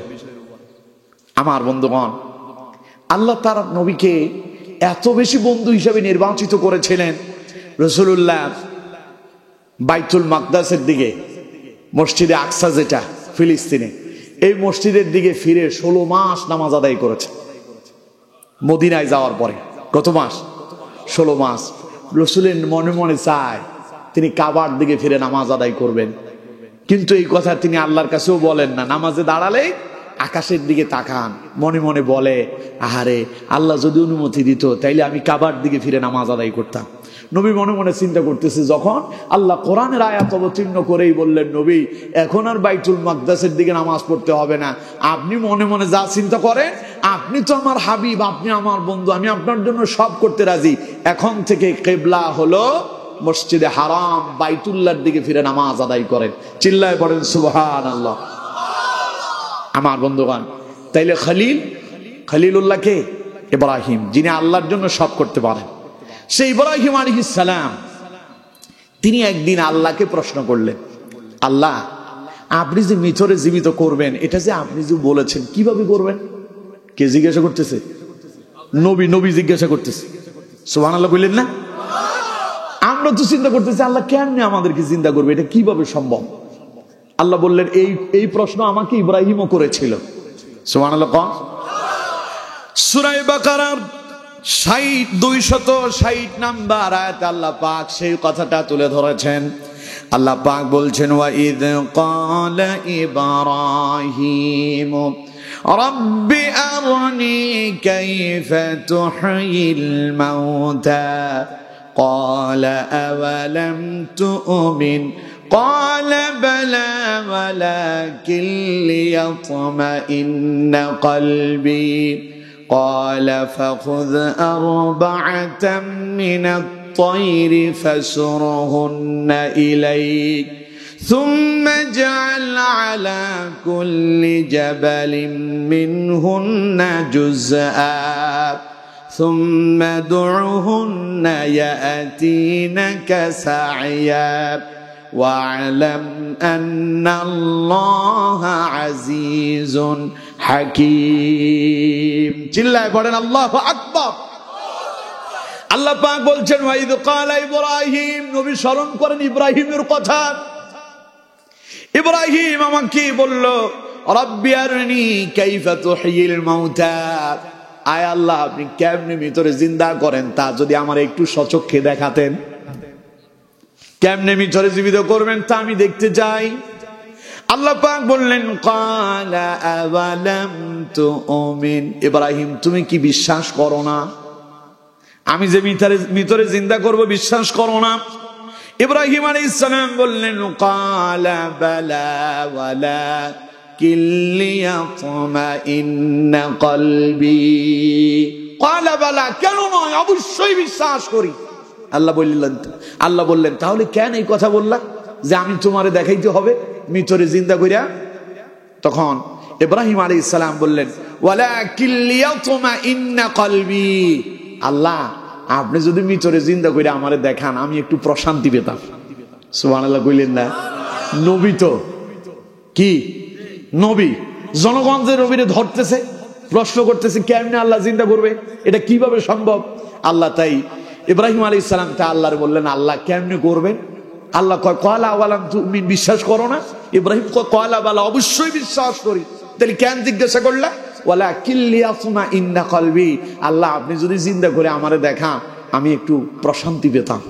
A: আমার বন্ধুগণ, আল্লাহ তার নবীকে এত বেশি বন্ধু হিসেবে নির্বাচিত করেছিলেন, রাসূলুল্লাহ বাইতুল মাকদাসের দিকে, মসজিদে আকসা যেটা ফিলিস্তিনে, এই মসজিদের দিকে ফিরে 16 মাস নামাজ আদায় করেছে। মদিনায় যাওয়ার পরে কত মাস? 16 মাস। রাসূলের মনে মনে চায় তিনি কাবার দিকে ফিরে নামাজ আদায় করবেন, কিন্তু এই কথা তিনি আল্লাহর কাছেও বলেন না। নামাজে দাঁড়ালে আকাশের দিকে তাকান, মনে মনে বলে, আহারে আল্লাহ যদি অনুমতি দিত তাইলে আমি কাবার দিকে ফিরে নামাজ আদায় করতাম। নবী মনে মনে চিন্তা করতেছে, যখন আল্লাহ কোরআনের আয়াত অবতীর্ণ করেই বললেন, নবী এখন আর বাইতুল মাকদাসের দিকে নামাজ পড়তে হবে না, আপনি মনে মনে যা চিন্তা করেন, আপনি তো আমার হাবিব, আপনি আমার বন্ধু, আমি আপনার জন্য সব করতে রাজি। এখন থেকে কিবলা হলো মসজিদে হারাম, বাইতুল্লাহর দিকে ফিরে নামাজ আদায় করেন। চিল্লায় পড়েন সুবহানাল্লাহ। আমার বন্ধুগণ, তাইলে খলিলুল্লাহ কে? ইব্রাহিম, যিনি আল্লাহর জন্য সব করতে পারেন। সেই ইব্রাহিম আলাইহিস সালাম তিনি একদিন আল্লাহকে প্রশ্ন করলেন, আল্লাহ আপনি যে মিথরে জীবিত করবেন, এটা যে আপনি যে বলেছেন, কিভাবে করবেন? কে জিজ্ঞাসা করতেছে? নবী জিজ্ঞাসা করতেছে। সুবহানাল্লাহ বললেন না? আমরা তো চিন্তা করতেছি আল্লাহ কেমনে আমাদেরকে জিন্দা করবে, এটা কিভাবে সম্ভব? আল্লাহ বললেন, এই প্রশ্ন আমাকে ইব্রাহিমও করেছিল। সুবহানাল্লাহ। সূরা বাকারার 260 নাম্বার আয়াতে আল্লাহ পাক সেই কথাটা তুলে ধরেছেন। আল্লাহ পাক বলছেন, ওয়া ইয ক্বালা ইব্রাহিম রব্বি আরনি কাইফা তুহয়িল মাউতা ক্বালা আওয়ালাম তুমিন ক্বালা বালা ওয়ালাকিন লিয়াতমাইন্না কলবি قال فخذ 4 من الطير فاسرهن إليك ثم اجعل على كل جبل منهن جزءا ثم ادعهن يأتينك سعيا واعلم أن الله عزيز হাকিম। চিল্লায় পড়েন আল্লাহু আকবার। আল্লাহ পাক বলছেন, ওয়া ইয ক্বালা ইব্রাহিম, নবী স্মরণ করেন ইব্রাহিমের কথা। ইব্রাহিম আমাকে বলল, রব্বি আরনি কাইফা তুহয়িল মাউতা, আয় আল্লাহ আপনি কেমনে ভিতরে জিন্দা করেন তা যদি আমার একটু সচক্ষে দেখাতেন। কেমনে ভিতরে জীবিত করবেন তা আমি দেখতে চাই। আল্লাহ পাক বললেন ক্বালা আওয়ালাম তুমিন, ইব্রাহিম তুমি কি বিশ্বাস করো না আমি যে ভিতরে জিন্দা করব, বিশ্বাস করো না? ইব্রাহিম আলাইহিস সালাম বললেন ক্বালা বালা ওয়ালাকিন লিয়াতমাইন্না কলবি। ক্বালা বালা, কেন নয়, অবশ্যই বিশ্বাস করি। আল্লাহ বললেন তাহলে কেন এই কথা বললা যে আমি তোমারে দেখাইতে হবে ভিতরে জিন্দা কইরা? তখন ইব্রাহিম আলাইহিস সালাম বললেন ওয়ালাকিন লিয়াতমাইন্না কলবি, আল্লাহ আপনি যদি ভিতরে জিন্দা কইরা আমারে দেখান আমি একটু প্রশান্তি পেতাম। সুবহানাল্লাহ কইলেন না? নবী তো কি নবী, জনগণ যে নবীরে ধরতেছে, প্রশ্ন করতেছে কেমনে আল্লাহ জিন্দা করবে, এটা কিভাবে সম্ভব? আল্লাহ তাই ইব্রাহিম আলাইহিস সালাম তা আল্লাহর বললেন আল্লাহ কেমনে করবেন? আল্লাহ কয় ক্বালা আওয়ালাম তুমিন, বিশ্বাস করো না? ইব্রাহিম কয় ক্বালা বালা, অবশ্যই বিশ্বাস করি। তাহলে কেন জিজ্ঞাসা করলা? ওয়ালাকিন লিয়াতমাইন্না কলবি, আল্লাহ আপনি যদি জিন্দা করে আমারে দেখান আমি একটু প্রশান্তি পেতাম।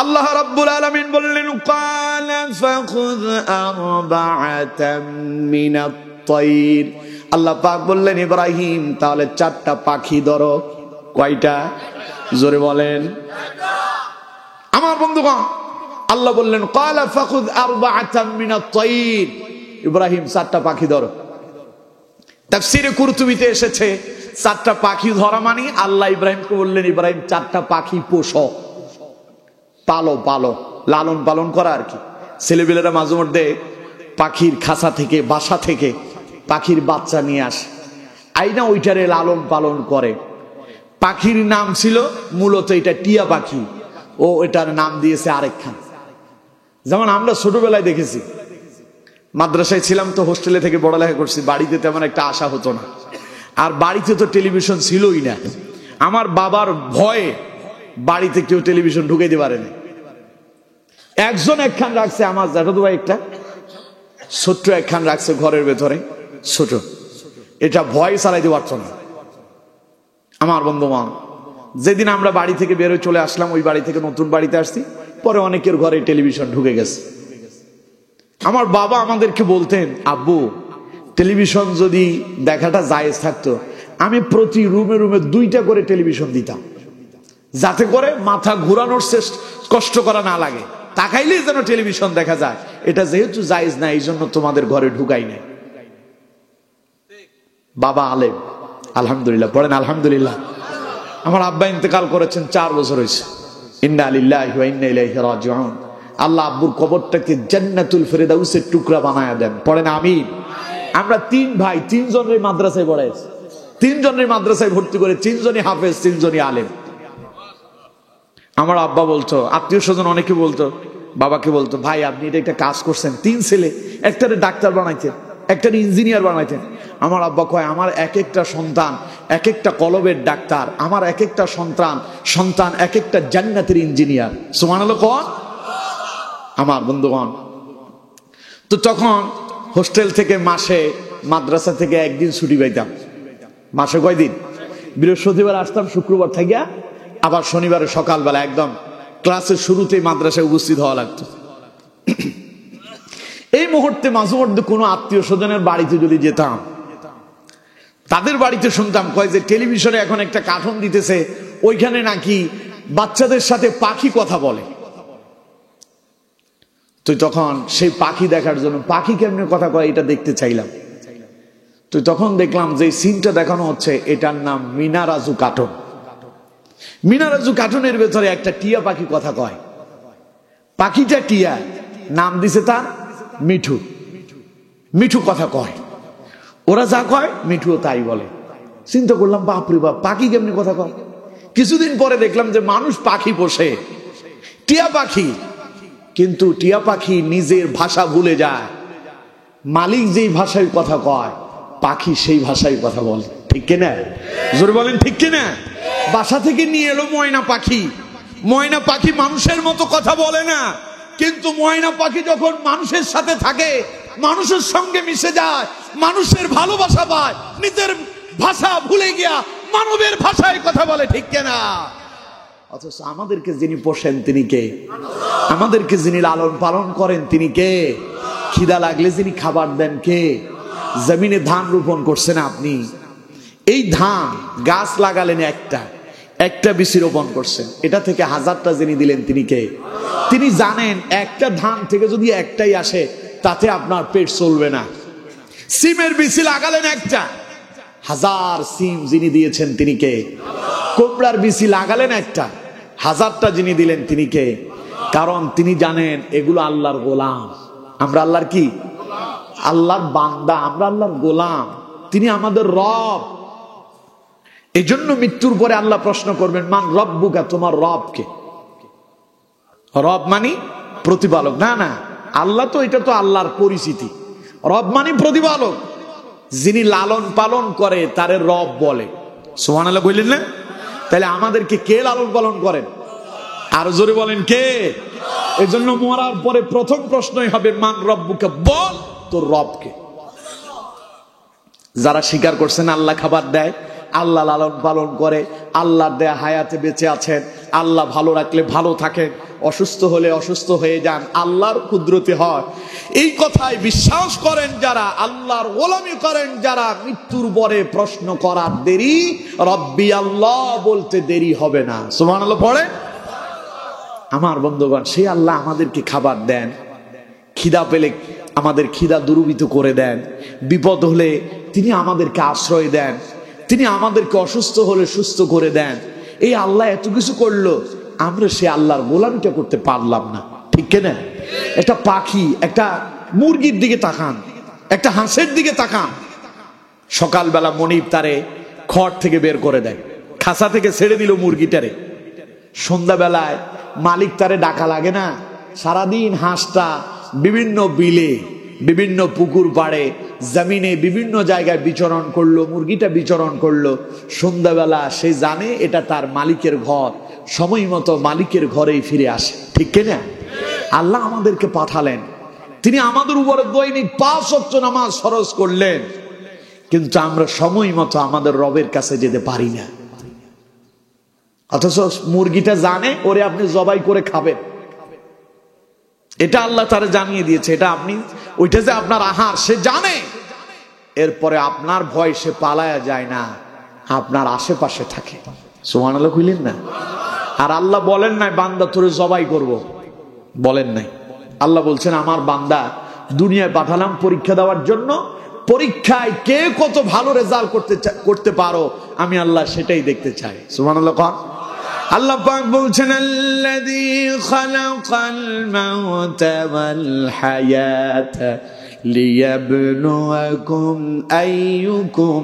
A: আল্লাহ রাব্বুল আলামিন বললেন ক্বালা ফাখুয আরবাআতাম মিনাত তায়র, আল্লাহ পাক বললেন ইব্রাহিম তাহলে 4টা পাখি ধরো। কয়টা? জোরে বলেন। আমার বন্ধুগণ, আল্লাহ বললেন ক্বালা ফাখুয আরবাআতাম মিনাত তায়র, ইব্রাহিম 4টা পাখি ধরো। তাফসীরে কুরতুবীতে এসেছে 4টা পাখি ধরা মানে আল্লাহ ইব্রাহিমকে বললেন ইব্রাহিম 4টা পাখি পোষো, পালো, লালন পালন করা আর কি। ছেলেবেলেরা মাঝে মধ্যে পাখির খাঁচা থেকে, বাসা থেকে পাখির বাচ্চা নিয়ে আসে, আইনা ওইটারে লালন পালন করে। পাখির নাম ছিল মূলত এটা টিয়া পাখি, ও এটার নাম দিয়েছে আরেকখান। যেমন আমরা ছোটবেলায় দেখেছি, মাদ্রাসায় ছিলাম তো, হোস্টেলে থেকে পড়ালেখা করছি, বাড়িতে তেমন একটা আশা হতো না, আর বাড়িতে তো টেলিভিশন ছিলই না। আমার বাবার ভয়ে বাড়িতে কেউ টেলিভিশন ঢুকাইতে পারেনি। একজন একখান রাখছে, আমার জ্যাঠাতো ভাই একটা ছোট্ট একখান রাখছে ঘরের ভেতরে, ছোট, এটা ভয় চালাইতে পারত না। আমার বন্ধুমান, যেদিন আমরা বাড়ি থেকে বেরোয় চলে আসলাম, ওই বাড়ি থেকে নতুন বাড়িতে আসছি, পরে অনেকের ঘরে টেলিভিশন ঢুকে গেছে। আমার বাবা আমাদেরকে বলতেন আব্বু টেলিভিশন যদি দেখাটা জায়েজ থাকতো আমি প্রতি রুমে রুমে 2টা করে টেলিভিশন দিতাম, যাতে করে মাথা ঘুরানোর কষ্ট করা না লাগে, তাকাইলেই যেন টেলিভিশন দেখা যায়। এটা যেহেতু জায়েজ না এই জন্য তোমাদের ঘরে ঢুকাই নাই। বাবা আলেম, আলহামদুলিল্লাহ, পড়েন আলহামদুলিল্লাহ। আমার আব্বা ইন্তেকাল করেছেন 4 বছর হয়েছে। ইন্না লিল্লাহি ওয়া ইন্না ইলাইহি রাজিউন। আল্লাহ আব্বুর কবরটাকে জান্নাতুল ফেরদাউসের টুকরা বানায়া দেন, পড়েন আমিন। আমরা 3 ভাই, 3 জনের মাদ্রাসায় পড়াইছি, 3 জনের মাদ্রাসায় ভর্তি করে, 3 জনই হাফেজ, 3 জনই আলেম। আমার আব্বা বলতো, আত্মীয় স্বজন অনেকে বলতো, বাবাকে বলতো ভাই আপনি এটা একটা কাজ করছেন, 3 ছেলে, একটারে ডাক্তার বানাইতেন, একটারে ইঞ্জিনিয়ার বানাইতেন। আমার আব্বা কয় আমার এক একটা সন্তান এক একটা কলবের ডাক্তার, আমার এক একটা সন্তান এক একটা জান্নাতের ইঞ্জিনিয়ার। সুবহানাল্লাহ কোন? আমার বন্ধুগণ, তো তখন হোস্টেল থেকে মাসে, মাদ্রাসা থেকে একদিন ছুটি পাইতাম। মাসে কয়দিন? বৃহস্পতিবার আসতাম, শুক্রবার থাকিয়া আবার শনিবারে সকালবেলা একদম ক্লাসের শুরুতেই মাদ্রাসায় উপস্থিত হওয়া লাগতো। এই মুহূর্তে মাঝে মধ্যে কোনো আত্মীয় স্বজনের বাড়িতে যদি যেতাম, তাদের বাড়িতে শুনতাম কয় যে টেলিভিশনে এখন একটা কার্টুন দিতেছে, ওইখানে নাকি বাচ্চাদের সাথে পাখি কথা বলে। তো তখন সেই পাখি দেখার জন্য, পাখি কেমনে কথা কয় এটা দেখতে চাইলাম। তো তখন দেখলাম যে সিনটা দেখানো হচ্ছে, এটার নাম মিনা রাজু কার্টুন। মিনা রাজু কার্টুনের ভেতরে একটা টিয়া পাখি কথা কয়। পাখিটা টিয়া, নাম দিছে তার মিঠু। মিঠু কথা কয়, ওরা যা কয় মিঠুও তাই বলে। চিন্তা করলাম বাপরে বাপ, পাখি কেমনি কথা কয়। কিছুদিন পরে দেখলাম যে মানুষ পাখি পোষে, টিয়া পাখি, কিন্তু টিয়া পাখি নিজের ভাষা ভুলে যায়। মালিক যেই ভাষায় কথা কয় পাখি সেই ভাষায় কথা বলে, ঠিক কিনা? জোরে বলেন ঠিক কিনা? বাসা থেকে নিয়ে এলো ময়না পাখি। ময়না পাখি মানুষের মতো কথা বলে না, কিন্তু ময়না পাখি যখন মানুষের সাথে থাকে, মানুষের সঙ্গে মিশে যায়, মানুষের ভালোবাসা পায়, নিজের ভাষা ভুলে গিয়া মানবের ভাষায় কথা বলে, ঠিক কিনা? অথচ আমাদেরকে যিনি পোষেন তিনি কে? আমাদেরকে যিনি লালন পালন করেন তিনি কে? খিদা লাগলে যিনি খাবার দেন কে? জমিনে ধান রোপণ করছেন আপনি, এই ধান গাছ লাগালেন, একটা বিচি রোপণ করছেন, এটা থেকে হাজারটা যিনি দিলেন তিনি কে? তিনি জানেন একটা ধান থেকে যদি একটাই আসে তাতে আপনার পেট চলবে না। সিমের বিচি লাগালেন একটা, হাজার সিম যিনি দিয়েছেন তিনি কে? কুমড়ার বিচি লাগালেন একটা, হাজারটা যিনি দিলেন তিনি কে? কারণ তিনি জানেন এগুলো আল্লাহর গোলাম। আমরা আল্লাহর কি? আল্লাহর বান্দা, আমরা আল্লাহর গোলাম, তিনি আমাদের রব। এই জন্য মৃত্যুর পরে আল্লাহ প্রশ্ন করবেন, মান রব্বুকা, তোমার রব কে? রব মানি প্রতিপালক না, না, আল্লাহ তো, এটা তো আল্লাহর পরিচিতি। রব মানি প্রতিপালক, যিনি লালন পালন করে তারে রব বলে। সুবহানাল্লাহ বললেন না? তাহলে আমাদেরকে কে লালন পালন করেন? আর জোরে বলেন কে? এই জন্য মরার পরে প্রথম প্রশ্নই হবে মান রব্বুকা, বল তোর রবকে। যারা স্বীকার করছেন আল্লাহ খাবার দেয়, আল্লাহ লালন পালন করে, আল্লাহর দেয়া হায়াতে বেঁচে আছেন, আল্লাহ ভালো রাখলে ভালো থাকেন, অসুস্থ হলে অসুস্থ হয়ে যান, আল্লাহর কুদরতি হয়, এই কথায় বিশ্বাস করেন যারা, আল্লাহর গোলামি করেন যারা, মৃত্যুর পরে প্রশ্ন করার দেরি, রব্বি আল্লাহ বলতে দেরি হবে না। সুবহানাল্লাহ পড়ে। আমার বন্ধুগণ, সেই আল্লাহ আমাদেরকে খাবার দেন, খিদা পেলে আমাদের খিদা দূরীভূত করে দেন, বিপদ হলে তিনি আমাদেরকে আশ্রয় দেন, তিনি আমাদেরকে অসুস্থ হলে সুস্থ করে দেন। এই আল্লাহ এত কিছু করলো, আমরা সে আল্লাহর গোলামিটা করতে পারলাম না, ঠিক কিনা? একটা পাখি, একটা মুরগির দিকে তাকান, একটা হাঁসের দিকে তাকান, সকালবেলা মনিব তারে খড় থেকে বের করে দেয়, খাঁচা থেকে ছেড়ে দিল মুরগিটারে, সন্ধ্যাবেলায় মালিক তারে ডাকা লাগে না? সারাদিন হাঁসটা বিভিন্ন বিলে, বিভিন্ন পুকুর পাড়ে, জমিনে বিভিন্ন জায়গায় বিচরণ করলো, মুরগিটা বিচরণ করলো, সন্ধ্যাবেলা সে জানে এটা তার মালিকের ঘর, সময় মতো মালিকের ঘরেই ফিরে আসে, ঠিক কিনা? আল্লাহ আমাদেরকে পাঠালেন, তিনি আমাদের উপরে দৈনিক 5 ওয়াক্ত নামাজ ফরজ করলেন, কিন্তু আমরা সময় মতো আমাদের রবের কাছে যেতে পারি না। অথচ মুরগিটা জানে ওরে আপনি জবাই করে খাবেন, এটা আল্লাহ তারে জানিয়ে দিয়েছে, এটা আপনি, ওইটা যে আপনার আহার সে জানে, এরপরে আপনার ভয় সে পালায়া যায় না, আপনার আশেপাশে থাকে। সুবহানাল্লাহ কইলেন না? আর আল্লাহ বলেন নাই বান্দা তোরে জবাই করব, বলেন নাই। আল্লাহ বলছেন আমার বান্দা দুনিয়ায় পাঠালাম পরীক্ষা দেওয়ার জন্য, পরীক্ষায় কে কত ভালো রেজাল্ট করতে পারো আমি আল্লাহ সেটাই দেখতে চাই। সুবহানাল্লাহ। আল্লাহ পাক বলছেন আল্লাযী খালাকাল মাউতা ওয়াল হায়াতা লিয়াবলুয়াকুম আইয়ুকুম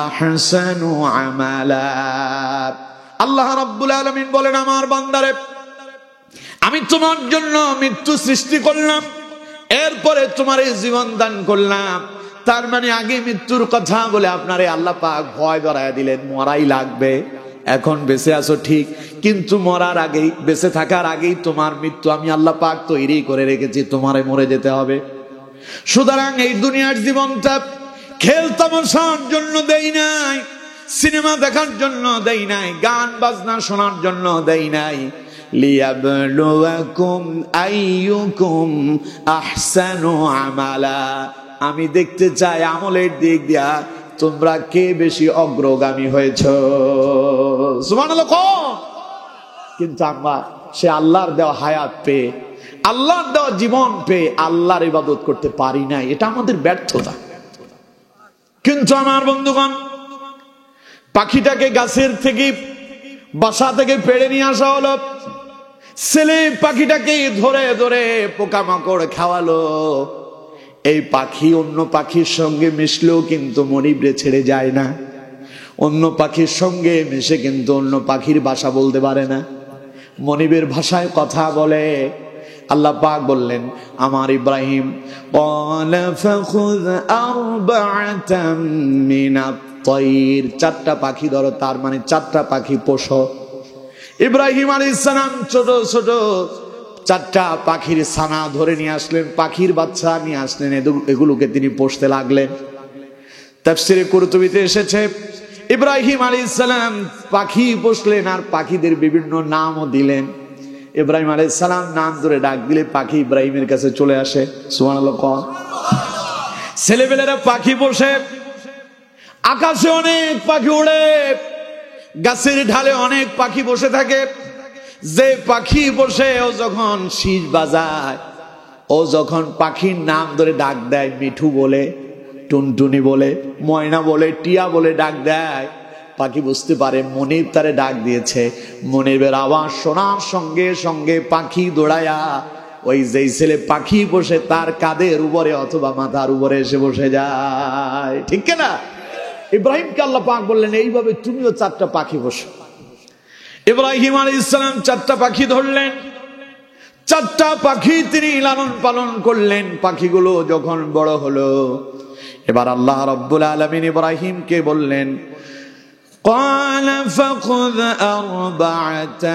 A: আহসানু আমালা। আল্লাহ রাব্বুল আলামিন বলেন আমার বান্দারে আমি তোমার জন্য মৃত্যু সৃষ্টি করলাম, এরপরে তোমার এই জীবন দান করলাম। তার মানে আগে মৃত্যুর কথা বলে আপনারে আল্লাহ পাক ভয় ধরায় দিলেন, মরাই লাগবে। এখন বেঁচে আছো ঠিক, কিন্তু মরার আগেই, বেঁচে থাকার আগেই তোমার মৃত্যু আমি আল্লাহ পাক তৈরি করে রেখেছি, তোমারে মরে যেতে হবে। সুতরাং এই দুনিয়ার জীবনটা খেল তামাশার জন্য দেই নাই, সিনেমা দেখার জন্য দেই নাই, গান বাজনা শোনার জন্য দেই নাই। লিয়াবলুয়াকুম আইয়ুকুম আহসানু আমালা, আমি দেখতে চাই আমলের দিক দিয়া তোমরা কে বেশি অগ্রগামী হয়েছো। সুবহানাল্লাহ। কিন্তু আমরা সে আল্লাহর দেওয়া হায়াত পেয়ে, আল্লাহর দেওয়া জীবন পেয়ে আল্লাহর ইবাদত করতে পারি নাই, এটা আমাদের ব্যর্থতা। কিন্তু আমার বন্ধুগণ, পাখিটাকে গাছের থেকে, বাসা থেকে পেড়ে নিয়ে আসা হলো, ছেলে পাখিটাকে ধরে ধরে পোকামাকড় খাওয়ালো। এই পাখি অন্য পাখির সঙ্গে মিশলেও কিন্তু মনিবরে ছেড়ে যায় না, অন্য পাখির সঙ্গে মিশে কিন্তু অন্য পাখির ভাষা বলতে পারে না, মনিবের ভাষায় কথা বলে। আল্লাহ পাক বললেন আমার ইব্রাহিম, ক্বালা ফাখুয আরবা'তাম মিনাত তায়র, 4টা পাখি ধরো, তার মানে 4টা পাখি পোষো। ইব্রাহিম আলাইহিস সালাম ছোট ছোট 4টা পাখির ছানা ধরে নিয়ে আসলেন, পাখির বাচ্চা নিয়ে আসলেন, এগুলোকে তিনি পোষতে লাগলেন। তাফসীরে কুরতুবীতে এসেছে ইব্রাহিম আলাইহিস সালাম পাখি পোষলেন আর পাখিদের বিভিন্ন নামও দিলেন। ইব্রাহিম আলাইহিস সালাম নাম ধরে ডাক দিলে পাখি ইব্রাহিমের কাছে চলে আসে। সুবহানাল্লাহ। ছেলেবেলেরা পাখি বসে, আকাশে অনেক পাখি ওড়ে, গাছের ঢালে অনেক পাখি বসে থাকে। যে পাখি বসে ও যখন শীষ বাজায়, ও যখন পাখির নাম ধরে ডাক দেয়, মিঠু বলে, টুনটুনি বলে, ময়না বলে, টিয়া বলে ডাক দেয়, পাখি বুঝতে পারে মনিব তারে ডাক দিয়েছে। মনিবের আওয়াজ শোনার সঙ্গে সঙ্গে পাখি দৌড়ায়া ওই যেই ছেলে পাখি বসে তার কাঁধের উপরে অথবা মাথার উপরে এসে বসে যায়। ঠিক না? ইব্রাহিমকে আল্লাহ পাক বললেন, এইভাবে তুমিও 4টা পাখি বসো। ইব্রাহিম আলাইহিস সালাম 4টা পাখি ধরলেন। 4টা পাখি তিনি লালন পালন করলেন। পাখিগুলো যখন বড় হলো, এবার আল্লাহ রাব্বুল আলামিন ইব্রাহিমকে বললেন, قال فخذ أربعة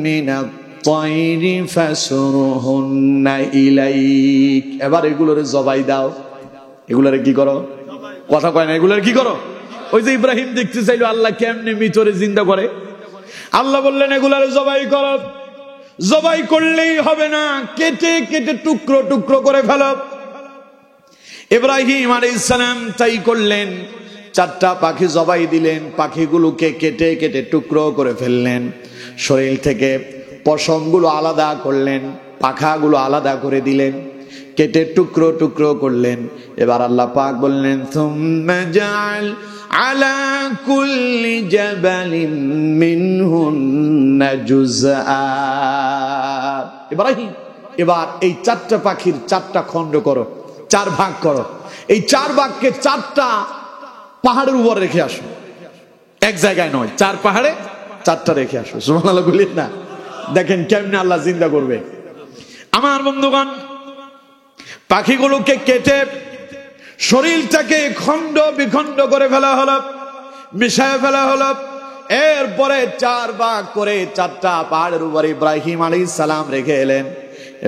A: من الطير فسرهن إليك। এবার এগুলোরে জবাই দাও। এগুলোরে কি করো? কথা কয় না। এগুলোরে কি করো? ওই যে ইব্রাহিম দেখতে চাইলো আল্লাহ কেমনে মৃতরে জিন্দা করে, আল্লাহ বললেন এগুলোরে জবাই করো। জবাই করলেই হবে না, কেটে কেটে টুকরো টুকরো করে ফেলো। ইব্রাহিম আলাইহিস সালাম তাই করলেন। 4টা পাখি জবাই দিলেন। পাখিগুলোকে কেটে কেটে টুকরো করে ফেললেন। শরীর থেকে পশমগুলো আলাদা করলেন, পাখাগুলো আলাদা করে দিলেন, কেটে টুকরো টুকরো করলেন। এবার আল্লাহ পাক বললেন, সুম্মা জাআল আলা কুল্লি জাবালিন মিনহুন্না জুজআ। ইব্রাহিম, এবার এই 4টা পাখির 4টা খণ্ড করো, 4 ভাগ করো। এই 4 ভাগকে 4টা পাহাড়ের উপর রেখে আসো, এক জায়গায় নয়, 4 পাহাড়ে 4টা রেখে আসো। সুবহানাল্লাহ বলেন না? দেখেন কেমনে আল্লাহ জিন্দা করবে। আমার বন্ধুগণ, পাখিগুলোকে কেটে শরীরটাকে খণ্ড বিখণ্ড করে ফেলা হলো, মিশায় ফেলা হলো। এরপরে 4 ভাগ করে 4টা পাহাড়ের উপর ইব্রাহিম আলাইহিস সালাম রেখে এলেন।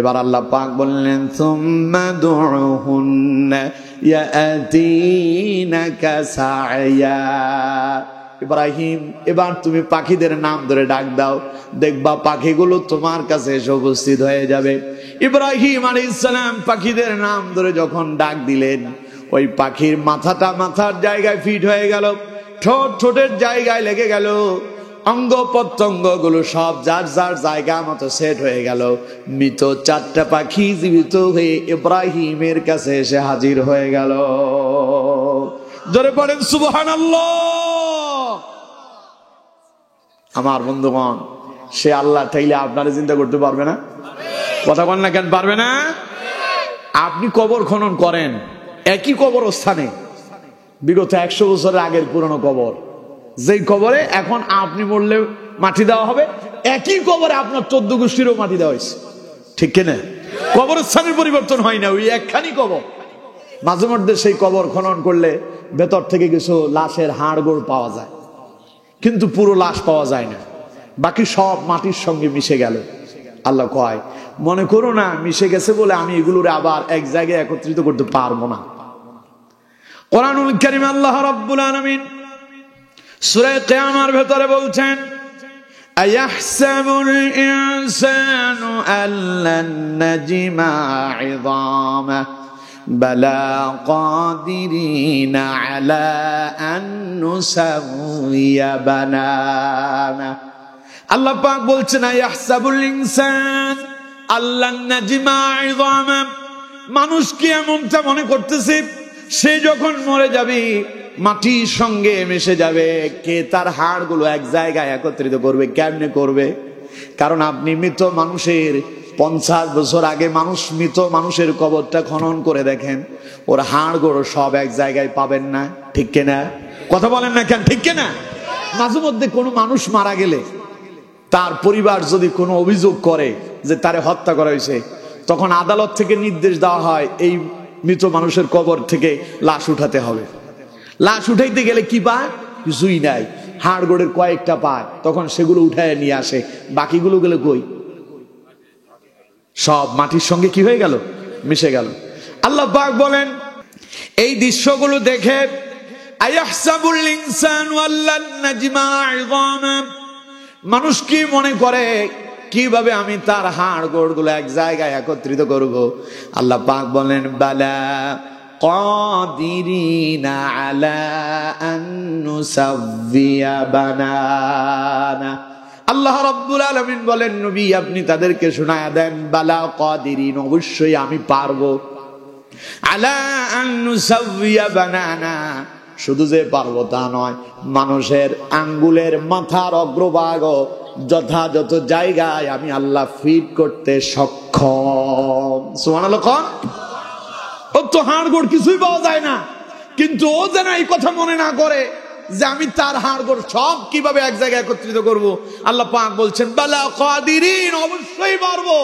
A: এবার আল্লাহ পাক বললেন, সুম্মা দুউহুন্না ইয়াতিনাকা সা'য়া। ইব্রাহিম, এবার তুমি পাখিদের নাম ধরে ডাক দাও, দেখবা পাখিগুলো তোমার কাছে এসে উপস্থিত হয়ে যাবে। ইব্রাহিম আলাইহিস সালাম পাখিদের নাম ধরে যখন ডাক দিলেন, ওই পাখির মাথাটা মাথার জায়গায় ফিট হয়ে গেল, ঠোঁট ঠোঁটের জায়গায় লেগে গেল, অঙ্গ প্রত্যঙ্গ গুলো সব যার যার জায়গা মতো সেট হয়ে গেল। মৃত 4টা পাখি জীবিত হয়ে ইব্রাহিমের কাছে এসে হাজির হয়ে গেল। জোরে পড়েন সুবহানাল্লাহ। আমার বন্ধুগণ, সে আল্লাহ চাইলে আপনারা চিন্তা করতে পারবে না? কথা বলেন না কেন? পারবে না? আপনি কবর খনন করেন একই কবরস্থানে, বিগত 100 বছরের আগের পুরনো কবর, যেই কবরে এখন আপনি মরলে মাটি দেওয়া হবে, একই কবরে আপনার 14 গোষ্ঠীরও মাটি দেওয়া হয়েছে। ঠিক কিনা? কবরস্থানের পরিবর্তন হয় না, ওই একখানি কবর। মাঝে মধ্যে সেই কবর খনন করলে ভেতর থেকে কিছু লাশের হাড় গোড় পাওয়া যায়, কিন্তু পুরো লাশ পাওয়া যায় না, বাকি সব মাটির সঙ্গে মিশে গেল। আল্লাহ কয়, মনে করো না মিশে গেছে বলে আমি এগুলোরে আবার এক জায়গায় একত্রিত করতে পারবো না। কোরআনুল কারীমে আল্লাহ রাব্বুল আলামিন সূরা কিয়ামার ভেতরে বলছেন, আয়াহসাবুল ইনসানু আল্লান নাজমা'a 'ইযামা বালা কাদিরিনা আলা আন নুসাউইয়া বানানা। আল্লাহ পাক বলছেন, আয়াহসাবুল ইনসান আল্লান নাজমা'a 'ইযামা, মানুষ কি এমনটা মনে করতেছে সে যখন মরে যাবে মাটির সঙ্গে মিশে যাবে, কে তার হাড়গুলো এক জায়গায় একত্রিত করবে? কেমনে করবে? কারণ আপনি মৃত মানুষের 50 বছর আগে মৃত মানুষের কবরটা খনন করে দেখেন, ওর হাড়গুলো সব এক জায়গায় পাবেন না। ঠিক কিনা? কথা বলেন না কেন? ঠিক কিনা? মাঝে মধ্যে কোনো মানুষ মারা গেলে তার পরিবার যদি কোনো অভিযোগ করে যে তারে হত্যা করা হয়েছে, তখন আদালত থেকে নির্দেশ দেওয়া হয় এই মৃত মানুষের কবর থেকে লাশ উঠাতে হবে। লাশ উঠাইতে গেলে কি পায়? কিছুই নাই, হাড় গোড়ের কয়েকটা পায়, তখন সেগুলো উঠায় নিয়ে আসে, বাকিগুলো গেলে কই? সব মাটির সঙ্গে কি হয়ে গেল? মিশে গেল। আল্লাহ পাক বলেন, এই দৃশ্যগুলো দেখে আয়াহসাবুল ইনসানু আল্লান নাজমা'a 'ইযামা, মানুষ কি মনে করে কিভাবে আমি তার হাড় গোড় গুলো এক জায়গায় একত্রিত করব? আল্লাহ পাক বলেন বালা কাদিরিনা আলা আন নুসাব্বিয়া বানানা। আল্লাহ রাব্বুল আলামিন বলেন নবী আপনি তাদেরকে শোনায়া দেন বালা কাদিরিন, অবশ্যই আমি পারবো, আলা আন নুসাব্বিয়া বানানা, শুধু যে পারবো তা নয়, মানুষের আঙ্গুলের মাথার অগ্রভাগ যথাযথ জায়গায় আমি আল্লাহ ফিট করতে সক্ষম। সুবহানাল্লাহ। কোন ও তো হাড় গোড় কিছুই পাওয়া যায় না, কিন্তু ও যেন এই কথা মনে না করে যে আমি তার হাড় গোড় সব কিভাবে এক জায়গায় একত্রিত করব। আল্লাহ পাক বলছেন বালা কাদিরিন, অবশ্যই পারবো,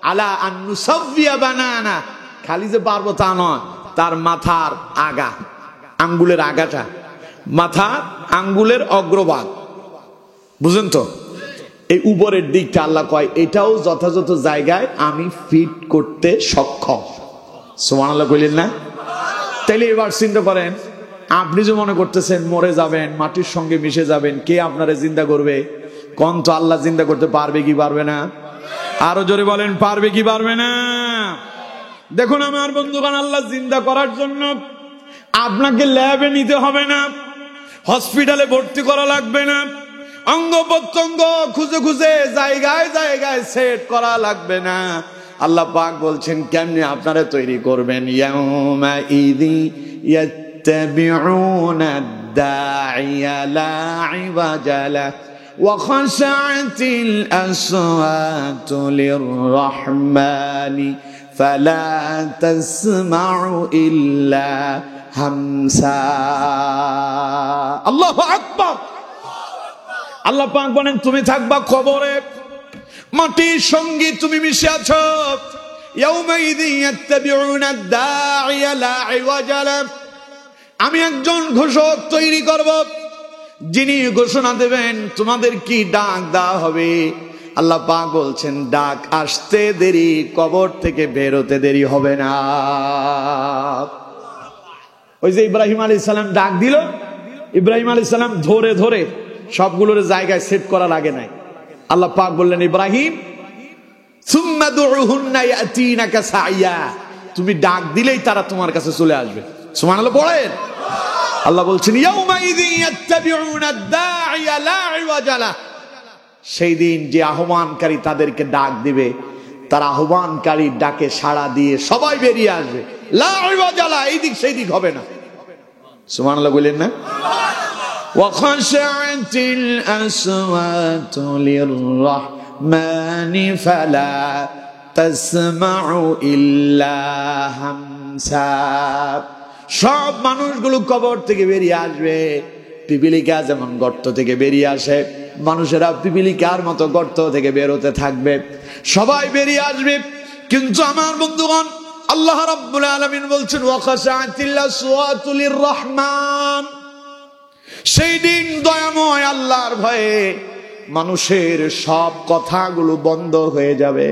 A: আলা আন নুসাব্বিয়া বানানা, খালি যে পারবো তা নয়, তার মাথার আগা, আঙ্গুলের আগাটা, মাথার আঙ্গুলের অগ্রভাগ, বুঝেন তো, এই উপরের দিকটা আল্লাহ কয় এটাও যথাযথ জায়গায় আমি ফিট করতে সক্ষম। সুবহানাল্লাহ কইলেন না? তাইলে এবার চিন্তা করেন, আপনি যে মনে করতেছেন মরে যাবেন, মাটির সঙ্গে মিশে যাবেন, কে আপনারে জিন্দা করবে? কোন তো আল্লাহ জিন্দা করতে পারবে কি পারবে না? আরো জোরে বলেন, পারবে কি পারবে না? দেখুন আমার বন্ধুগণ, আল্লাহ জিন্দা করার জন্য আপনাকে ল্যাবে নিতে হবে না, হসপিটালে ভর্তি করা লাগবে না, অঙ্গ প্রত্যঙ্গ খুঁজে খুঁজে জায়গায় জায়গায় সেট করা লাগবে না। আল্লাহ পাক বলছেন কেমনে আপনারা তৈরি করবেন? ইয়াউমা ইযি ইয়াত্তাবিউনা দাইয়া লা ইওয়াজা লাহু ওয়া খাশা'আতিল আসওয়াতু লিররাহমানি ফালা তাসমাউ ইল্লা হামসা। আল্লাহু আকবার। আল্লাহ পাক বলেন তুমি থাকবা কবরে, মাটির সঙ্গে তুমি মিশে আছো। ইয়াউমা ইযি ইয়াত্তাবিউনা দাইয়া লা ইওয়াজা লাহু, আমি একজন ঘোষক তৈরি করব, যিনি ঘোষণা দেবেন তোমাদের কি ডাক দেওয়া হবে। আল্লাহ পাক বলছেন ডাক আসতে দেরি, কবর থেকে বের হতে দেরি হবে না। ওই যে ইব্রাহিম আলাইহিস সালাম ডাক দিল, ইব্রাহিম আলাইহিস সালাম ধরে ধরে সবগুলোর জায়গায় সেট করা লাগে নাই। আল্লাহ পাক বললেন ইব্রাহিম সুম্মা দুউহুন্না ইয়াতিনাকা সাইয়া, তুমি ডাক দিলেই তারা তোমার কাছে চলে আসবে। সুবহানাল্লাহ পড়েন। আল্লাহ বলছেন ইয়াউমা ইযি ইয়াত্তাবিউনা দাইয়া লা ইওয়াজা লাহু, সেই দিন যে আহ্বানকারী তাদেরকে ডাক দিবে, তার আহ্বানকারীর ডাকে সাড়া দিয়ে সবাই বেরিয়ে আসবে। লা ইওয়াজা লাহু, এই দিক সেই দিক হবে না। সুবহানাল্লাহ বলেন না? ওয়া খাশা'আতিল আসওয়াতু লিররাহমানি ফালা তাসমাউ ইল্লা হামসা। সব মানুষগুলো কবর থেকে বেরিয়ে আসবে, পিপিলিকা যেমন গর্ত থেকে বেরিয়ে আসে, মানুষেরা পিপিলিকার মতো গর্ত থেকে বেরোতে থাকবে, সবাই বেরিয়ে আসবে। কিন্তু আমার বন্ধুগণ, আল্লাহ রাব্বুল আলামিন বলছেন ওয়া খাশা'আতিল আসওয়াতু লিররাহমান, সেই দিন দয়াময় আল্লাহর ভয়ে মানুষের সব কথাগুলো বন্ধ হয়ে যাবে,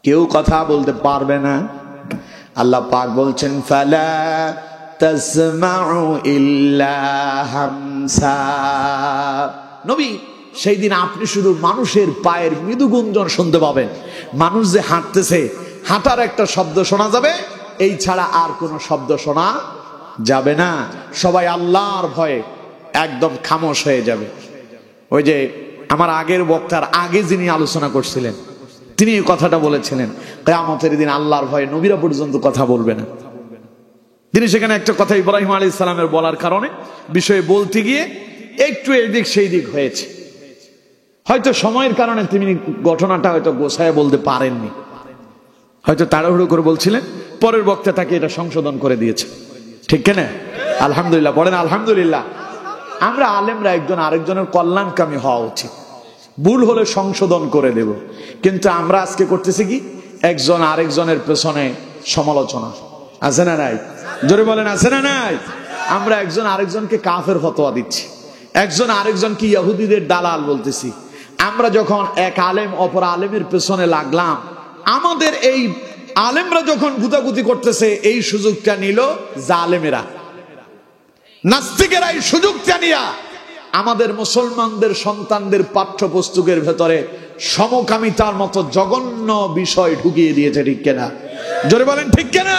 A: কেউ কথা বলতে পারবে না। আল্লাহ পাক বলছেন ফালা তাসমাউ ইল্লা হামসা। নবী সেই দিন আপনি শুধু মানুষের পায়ের মৃদু গুঞ্জন শুনতে পাবেন, মানুষ যে হাঁটতেছে হাঁটার একটা শব্দ শোনা যাবে, এই ছাড়া আর কোনো শব্দ শোনা যাবে না। সবাই আল্লাহর ভয়ে একদম খামোশ হয়ে যাবে। ওই যে আমার আগের বক্তার আগে যিনি আলোচনা করছিলেন তিনি এই কথাটা বলেছিলেন, কিয়ামতের দিন আল্লাহর ভয়ে নবীরা পর্যন্ত কথা বলবে না। তিনি সেখানে একটা কথা ইব্রাহিম আলাইহিস সালামের বলার কারণে বিষয়ে বলতে গিয়ে একটু এদিক সেই দিক হয়েছে, হয়তো সময়ের কারণে তিনি ঘটনাটা হয়তো গোছায় বলতে পারেননি, হয়তো তাড়াহুড়ো করে বলছিলেন, পরের বক্তা তাকে এটা সংশোধন করে দিয়েছে। ঠিক কিনা? আলহামদুলিল্লাহ পড়েন আলহামদুলিল্লাহ। আমরা আলেমরা একজন আরেকজনের কল্যাণকামী হওয়া উচিত, ভুল হলে সংশোধন করে দেব, কিন্তু আমরা আজকে করতেছি কি একজন আরেকজনের পেছনে সমালোচনা। আছে না নাই? জোরে বলেন আছে না নাই? আমরা একজন আরেকজনকে কাফের ফতোয়া দিচ্ছি, একজন আরেকজনকে ইহুদিদের দালাল বলতেছি। আমরা যখন এক আলেম অপর আলেমের পেছনে লাগলাম, আমাদের এই আলেমরা যখন গুতাগুতি করতেছে, এই সুযোগটা নিল জালেমেরা, নাস্তিকেরা এই সুযোগটা নিয়া আমাদের মুসলমানদের সন্তানদের পাঠ্যপুস্তকের ভেতরে সমকামিতার মতো জঘন্য বিষয় ঢুকিয়ে দিয়েছে, ঠিক কিনা? জোরে বলেন ঠিক কিনা?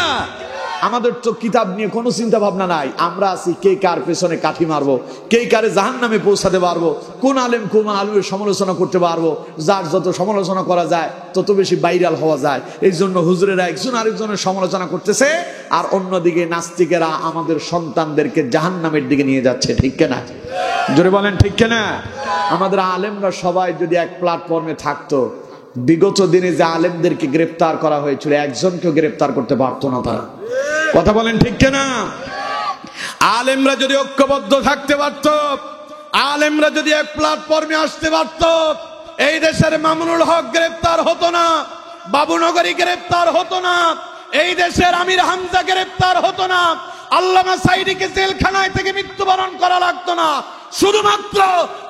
A: আমাদের তো কিতাব নিয়ে কোনো চিন্তা ভাবনা নাই। আমরা আছি কে কার পেছনে কাঠি মারবো, কে কারে জাহান্নামে পৌঁছাতে পারবো, কোন আলেমের সমালোচনা করতে পারবো। যার যত সমালোচনা করা যায় তত বেশি ভাইরাল হওয়া যায়। এই জন্য হুজুরেরা একজন আরেকজনের সমালোচনা করতেছে, আর অন্যদিকে নাস্তিকেরা আমাদের সন্তানদেরকে জাহান্নামের দিকে নিয়ে যাচ্ছে, ঠিক কিনা? জোরে বলেন ঠিক কিনা? আমাদের আলেমরা সবাই যদি এক প্ল্যাটফর্মে থাকতো, বিগত দিনে যে আলেমদেরকে গ্রেফতার করা হয়েছিল একজনকেও গ্রেফতার করতে পারতো না তারা। কথা বলেন ঠিক কিনা? আলেমরা যদি ঐক্যবদ্ধ থাকতে পারত, আলেমরা যদি এক প্ল্যাটফর্মে আসতে পারত, এই দেশের মামুনুল হক গ্রেফতার হতো না, বাবুনগরী গ্রেফতার হতো না, এই দেশের আমির হামজা গ্রেফতার হতো না, আল্লামা সাইদিকে জেলখানায় থেকে মৃত্যুবরণ করা লাগতো না। শুধুমাত্র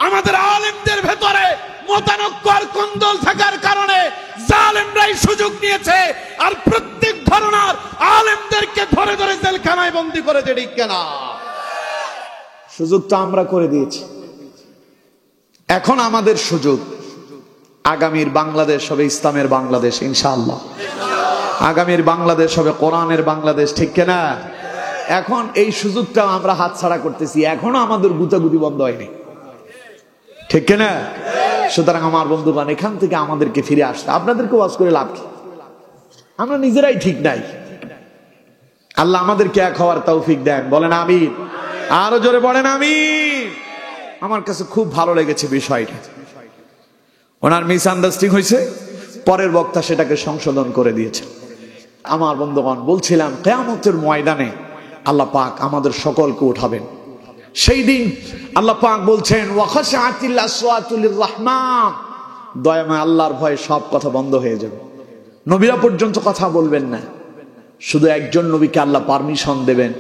A: আমাদের আলেমদের ভেতরে মতানৈক্য আর কোন্দল থাকার কারণে জালেমরাই সুযোগ নিয়েছে, আর প্রত্যেক ধরনের আলেমদেরকে ধরে ধরে জেলখানায় বন্দী করেছে, ঠিক কিনা? সুযোগ তো আমরা করে দিয়েছি। এখন আমাদের সুযোগ, আগামীর বাংলাদেশ হবে ইসলামের বাংলাদেশ ইনশাআল্লাহ। আগামীর বাংলাদেশ হবে কোরআনের বাংলাদেশ, ঠিক কিনা? এখন এই সুযোগটা আমরা হাতছাড়া করতেছি, এখনো আমাদের গুতাগুতি বন্ধ হয়নি, ঠিক কিনা? সুতরাং আমার বন্ধুগণ, এখান থেকে আমাদেরকে ফিরে আসতে, আপনাদেরকে ওয়াজ করে লাভ কি? আমরা নিজেরাই ঠিক নাই। আল্লাহ আমাদেরকে এক হওয়ার তৌফিক দেন, বলেন আমিন। আরো জোরে বলেন আমিন। আমার কাছে খুব ভালো লেগেছে বিষয়টা, ওনার মিসআন্ডারস্ট্যান্ডিং হয়েছে, পরের বক্তা সেটাকে সংশোধন করে দিয়েছে। আমার বন্ধুগণ, বলছিলাম কিয়ামতের ময়দানে আল্লাহ পাক আমাদের সকলকে উঠাবেন। সেই দিন আল্লাহ পাক বলছেন ওয়াখাশাআতিল আসওয়াতু লিররহমান, দয়াময় আল্লাহর ভয়ে সব কথা বন্ধ হয়ে যাবে, নবীরা পর্যন্ত কথা বলবেন না। শুধু একজন নবীকে আল্লাহ পারমিশন দেবেন,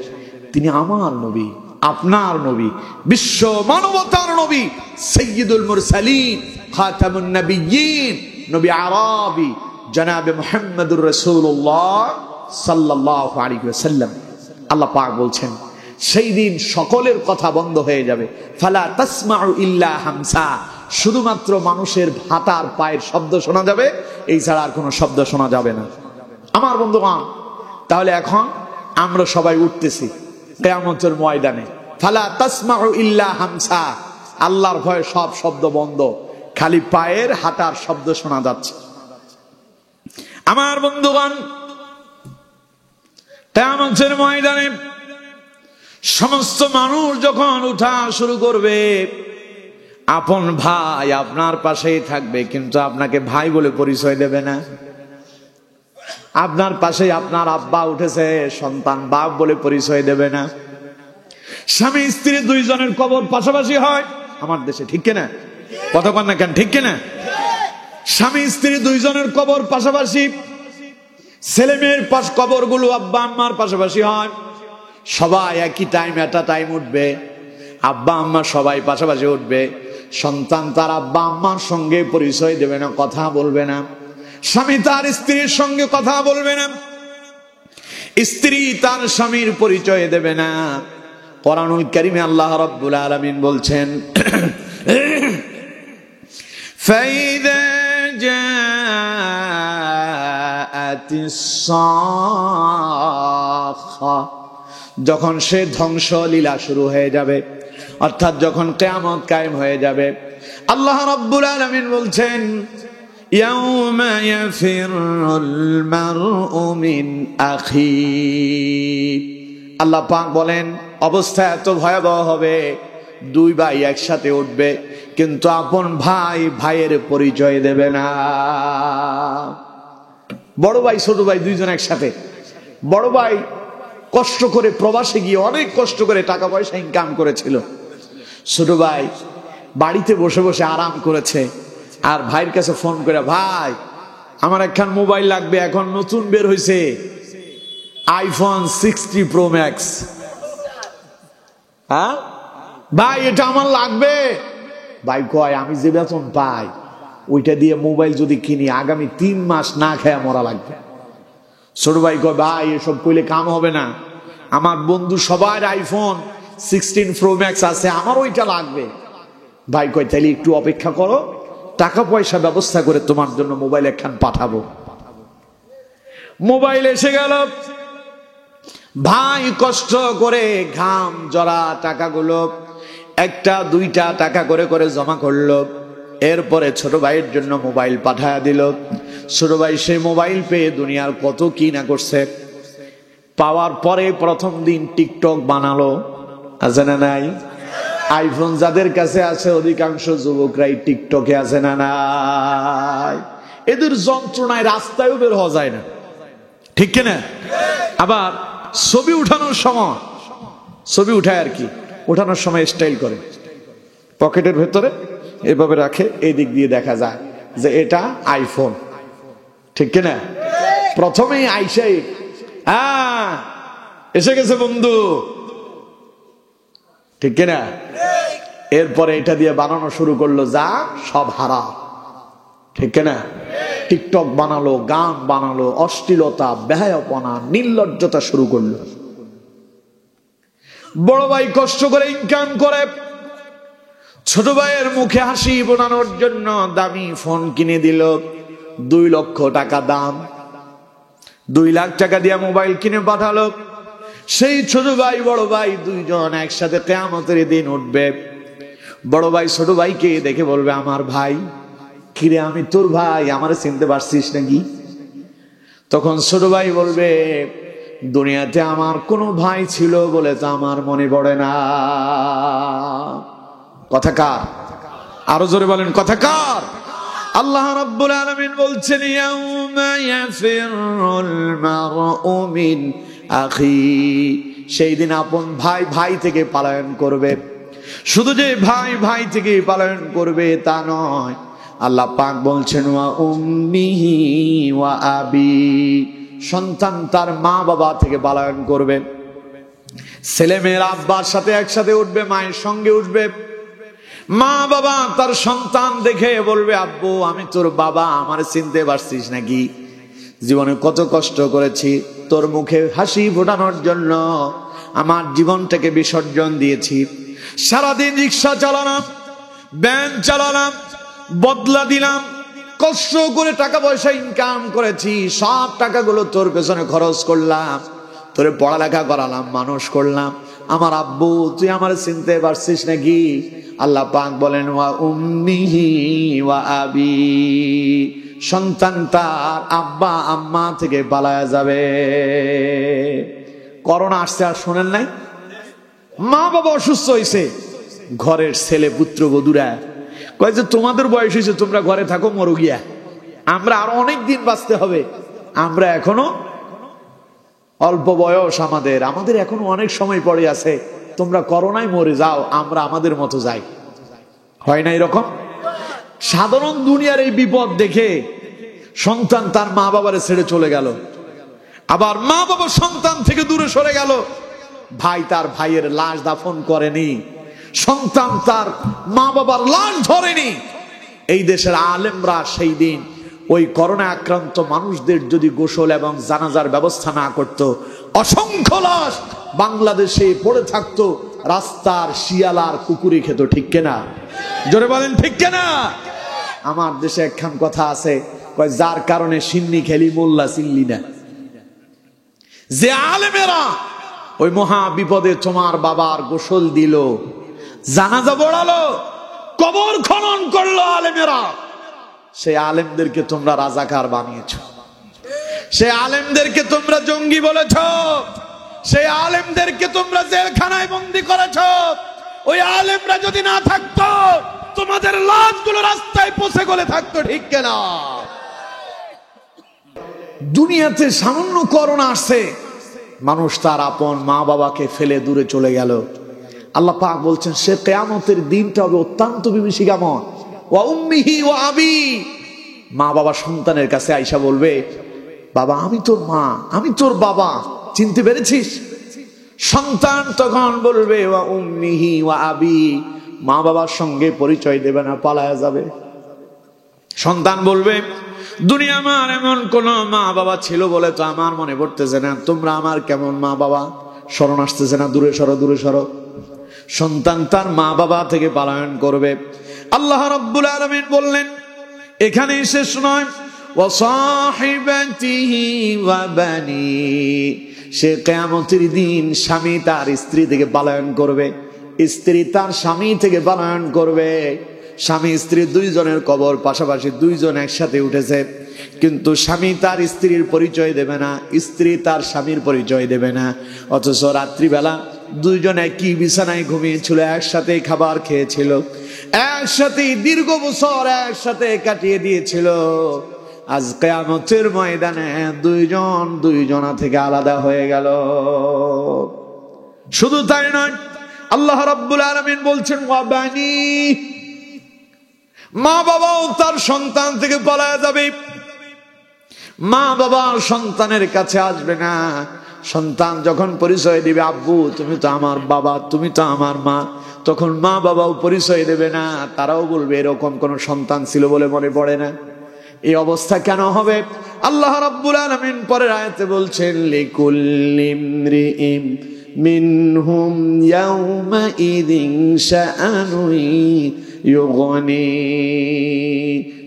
A: তিনি আমার নবী, আপনার নবী, বিশ্ব মানবতার নবী, সাইয়্যিদুল মুরসালিন, খাতামুন নবিয়্যিন, নবী আরবি জনাবে মুহাম্মদুর রাসূলুল্লাহ সাল্লাল্লাহু আলাইহি ওয়াসাল্লাম। আল্লাহ পাক বলছেন সেই দিন সকলের কথা বন্ধ হয়ে যাবে। ফালা তাসমাউ ইল্লা হামসা, শুধুমাত্র মানুষের হাঁটার পায়ের শব্দ শোনা যাবে, এই ছাড়া আর কোনো শব্দ শোনা যাবে না। আমার বন্ধুগণ, তাহলে এখন আমরা সবাই উঠতেছি কিয়ামতের ময়দানে। ফালা তাসমাউ ইল্লা হামসা, আল্লাহর ভয়ে সব শব্দ বন্ধ, খালি পায়ের হাঁটার শব্দ শোনা যাচ্ছে। আমার বন্ধুগণ, কিয়ামতের ময়দানে সমস্ত মানুষ যখন উঠা শুরু করবে, আপন ভাই আপনার পাশেই থাকবে, কিন্তু আপনাকে ভাই বলে পরিচয় দেবে না। আপনার পাশে আপনার আব্বা উঠেছে, সন্তান বাপ বলে পরিচয় দেবে না। স্বামী স্ত্রী দুইজনের কবর পাশাপাশি হয় আমার দেশে, ঠিক কিনা? কথা বলেন না কেন, ঠিক কিনা? স্বামী স্ত্রী দুইজনের কবর পাশাপাশি, ছেলে মেয়ের কবর গুলো আব্বা আম্মার পাশাপাশি হয়। সবাই একই টাইম, একটা টাইম উঠবে, আব্বা আম্মা সবাই পাশাপাশি উঠবে। সন্তান তার আব্বা আম্মার সঙ্গে পরিচয় দেবে না, কথা বলবে না। স্বামী তার স্ত্রীর সঙ্গে কথা বলবে না, স্ত্রী তার স্বামীর পরিচয় দেবে না। কোরআনুল কারীমে আল্লাহ রাব্বুল আলামিন বলছেন ফাইদা জাআতিস সাখা, যখন সে ধ্বংস লীলা শুরু হয়ে যাবে, অর্থাৎ যখন কিয়ামত কায়েম হয়ে যাবে, আল্লাহ রাব্বুল আলামিন বলছেন ইয়াউমা ইয়াফিরুল মারউ মিন আখি। আল্লাহ পাক বলেন অবস্থা এত ভয়াবহ হবে, দুই ভাই একসাথে উঠবে, কিন্তু আপন ভাই ভাইয়ের পরিচয় দেবে না। বড় ভাই ছোট ভাই দুইজন একসাথে, বড় ভাই কষ্ট করে প্রবাসে গিয়ে অনেক কষ্ট করে টাকা পয়সা ইনকাম করেছিল, ছোট ভাই বাড়িতে বসে বসে আরাম করেছে, আর ভাইয়ের কাছে ফোন করে, ভাই আমার একখান মোবাইল লাগবে, এখন নতুন বের হয়েছে আইফোন 60 প্রো ম্যাক্স, হ্যাঁ ভাই এটা আমার লাগবে। ভাই কয় আমি যে বেতন পাই ওইটা দিয়ে মোবাইল যদি কিনি আগামী 3 মাস না খেয়ে মরা লাগবে। ছোট ভাই কয় ভাই এসব কইলে কাম হবে না, আমার বন্ধু সবার আইফোন 16 প্রো ম্যাক্স আছে, আমার ওইটা লাগবে। ভাই কয় তাইলে একটু অপেক্ষা করো, টাকা পয়সা ব্যবস্থা করে তোমার জন্য মোবাইল একখান পাঠাবো। মোবাইল এসে গেল। ভাই কষ্ট করে ঘাম জড়া টাকাগুলো একটা দুইটা টাকা করে করে জমা করলো। এরপরে ছোট ভাইয়ের জন্য মোবাইল পাঠায়া দিল। ছোট ভাই সেই মোবাইল পেয়ে দুনিয়ার কত কি না করছে। পাওয়ার পরে প্রথম দিন টিকটক বানালো, আছে না নাই? আইফোন যাদের কাছে আছে অধিকাংশ যুবকরাই টিকটকে আছে না নাই? এদের যন্ত্রণায় রাস্তায়ও বের হওয়া যায় না, ঠিক কিনা? আবার ছবি উঠানোর সময়, ছবি উঠায় আর কি, উঠানোর সময় স্টাইল করে পকেটের ভেতরে এভাবে রাখে, এই দিক দিয়ে দেখা যায় যে এটা আইফোন, ঠিক কিনা? প্রথমেই আইসাই এসে গেছে বন্ধু, ঠিক কিনা? এরপরে এটা দিয়ে বানানো শুরু করলো যা সব হারা, ঠিক কিনা? টিকটক বানালো, গান বানালো, অশ্লীলতা, বেহায়াপনা, নির্লজ্জতা শুরু করলো। বড় ভাই কষ্ট করে ইনকাম করে ছোট ভাইয়ের মুখে হাসি বোনানোর জন্য দামি ফোন কিনে দিল। 2 লক্ষ টাকা দাম। 2 লাখ টাকা দিয়ে মোবাইল কিনে পাঠালো। সেই ছোট ভাই বড় ভাই দুইজন একসাথে কিয়ামতের দিন উঠবে। বড় ভাই ছোট ভাইকে দেখে বলবে, আমার ভাই। কিরে আমি তোর ভাই, আমারে চিনতে পারছিস নাকি? তখন ছোট ভাই বলবে, দুনিয়াতে আমার কোনো ভাই ছিল বলে তো আমার মনে পড়ে না। কথা কার? আরো জোরে বলেন, কথা কার? আল্লাহ রাব্বুল আলামিন বলছেন, ইয়াউমা ইয়াফিরুল মারউ মিন আখি, সেই দিন আপন ভাই ভাই থেকে পলায়ন করবে। শুধু যে ভাই ভাই থেকে পলায়ন করবে তা নয়, আল্লাহ পাক বলছেন, ওয়া উম্মিহি ওয়া আবি, সন্তান তার মা বাবা থেকে পলায়ন করবে। ছেলে মেয়ের আব্বার সাথে একসাথে উঠবে, মায়ের সঙ্গে উঠবে। মা বাবা তার সন্তান দেখে বলবে, আব্বু আমি তোর বাবা, আমারে চিনতে পারছিস নাকি? জীবনে কত কষ্ট করেছি, তোর মুখে হাসি ফোটানোর জন্য আমার জীবনটাকে বিসর্জন দিয়েছি। সারাদিন রিক্সা চালালাম, ভ্যান চালালাম, বদলা দিলাম, কষ্ট করে টাকা পয়সা ইনকাম করেছি, সব টাকাগুলো তোর পেছনে খরচ করলাম, তোরে পড়ালেখা করালাম, মানুষ করলাম। আমার আব্বু তুই আমার চিনতে পারছিস নাকি? আল্লাহ পাক বলেন, ওয়া উম্মিহি ওয়া আবি, সন্তান তার আব্বা আম্মা থেকে পালায়া যাবে। করোনা আসছে আর শোনেন নাই? মা বাবা অসুস্থ হয়েছে, ঘরের ছেলে পুত্র বধূরা কয় যে তোমাদের বয়স হয়েছে, তোমরা ঘরে থাকো, মরো গিয়া, আমরা আরো অনেক দিন বাঁচতে হবে, আমরা এখনো অল্প বয়স, আমাদের এখনো অনেক সময় পড়ে আছে, তোমরা করোনায় মরে যাও, আমরা আমাদের মতো যাই। হয় না এরকম? সাধারণ দুনিয়ার এই বিপদ দেখে সন্তান তার মা বাবারে ছেড়ে চলে গেল, আবার মা বাবা সন্তান থেকে দূরে সরে গেল। ভাই তার ভাইয়ের লাশ দাফন করেনি, সন্তান তার মা বাবার লাশ ধরেনি। এই দেশের আলেমরা সেই দিন ওই করোনা আক্রান্ত মানুষদের যদি গোসল এবং জানাজার ব্যবস্থা না করত, অসংখ্য লাশ বাংলাদেশে পড়ে থাকতো, রাস্তার শিয়ালার কুকুরে খেত, ঠিক কিনা? জোরে বলেন ঠিক কিনা? আমার দেশে একখান কথা আছে, কয় যার কারণে সিন্নি খেলি মোল্লা চিনলি না। যে আলেমেরা ওই মহা বিপদে তোমার বাবার গোসল দিল, জানাজা পড়ালো, কবর খনন করলো আলেমেরা, সেই আলেমদেরকে তোমরা রাজাকার বানিয়েছ, সেই আলেমদেরকে তোমরা জঙ্গি বলেছ, সেই আলেমদেরকে তোমরা জেলখানায় বন্দী করেছ। ওই আলেমরা যদি না থাকতো, তোমাদের লাশগুলো রাস্তায় পচে গলে থাকতো, ঠিক কিনা? দুনিয়াতে সামান্য করোনা আসছে, মানুষ তার আপন মা বাবাকে ফেলে দূরে চলে গেল। আল্লাহ পাক বলছেন, সে কিয়ামতের দিনটা হবে অত্যন্ত বিভীষিকাময়। ওয়া উম্মিহি ওয়া আবি, মা বাবা সন্তানের কাছে আইসা বলবে, বাবা আমি তোর মা, আমি তোর বাবা, চিনতে পেরেছিস? সন্তান তখন বলবে, ওয়া উম্মিহি ওয়া আবি, মা বাবার সঙ্গে পরিচয় দেবে না, পালায়া যাবে। সন্তান বলবে, দুনিয়া আমার এমন কোন মা বাবা ছিল বলে তো আমার মনে পড়তেছে না, তোমরা আমার কেমন মা বাবা, স্মরণ আসতেছে না, দূরে সরো, দূরে সরো। সন্তান তার মা বাবা থেকে পলায়ন করবে। আল্লাহ রাব্বুল আলামিন বললেন এখানেই শেষ নয়, ওয়া সাহিবাতিহি ওয়া বানি, সে কিয়ামতের দিন স্বামী তার স্ত্রী থেকে পলায়ন করবে, স্ত্রী তার স্বামী থেকে পলায়ন করবে। স্বামী স্ত্রী দুইজনের কবর পাশাপাশি, দুইজন একসাথে উঠেছে, কিন্তু স্বামী তার স্ত্রীর পরিচয় দেবে না, স্ত্রী তার স্বামীর পরিচয় দেবে না। অথচ রাত্রিবেলা দুইজন একই বিছানায় ঘুমিয়েছিল, একসাথে খাবার খেয়েছিল, একসাথে দীর্ঘ বছর একসাথে কাটিয়ে দিয়েছিল। আজ কিয়ামতের ময়দানে দুইজন দুইজনা থেকে আলাদা হয়ে গেল। শুধু তাই নয়, আল্লাহ রাব্বুল আলামিন বলছেন ওয়া বানি, মা বাবাও তার সন্তান থেকে পালায়া যাবে। মা বাবা সন্তানের কাছে আসবে না। সন্তান যখন পরিচয় দিবে আব্বু তুমি তো আমার বাবা, তুমি তো আমার মা, তখন মা বাবাও পরিচয় দেবে না, তারাও বলবে এরকম কোন সন্তান ছিল বলে মনে পড়ে না। এই অবস্থা কেন হবে? আল্লাহ রাব্বুল আলামিন পরের আয়াতে বলছেন লিকুল্লি ইমরিইম মিনহুম ইয়াউমা ইযিন শাআনুন ইউগনি,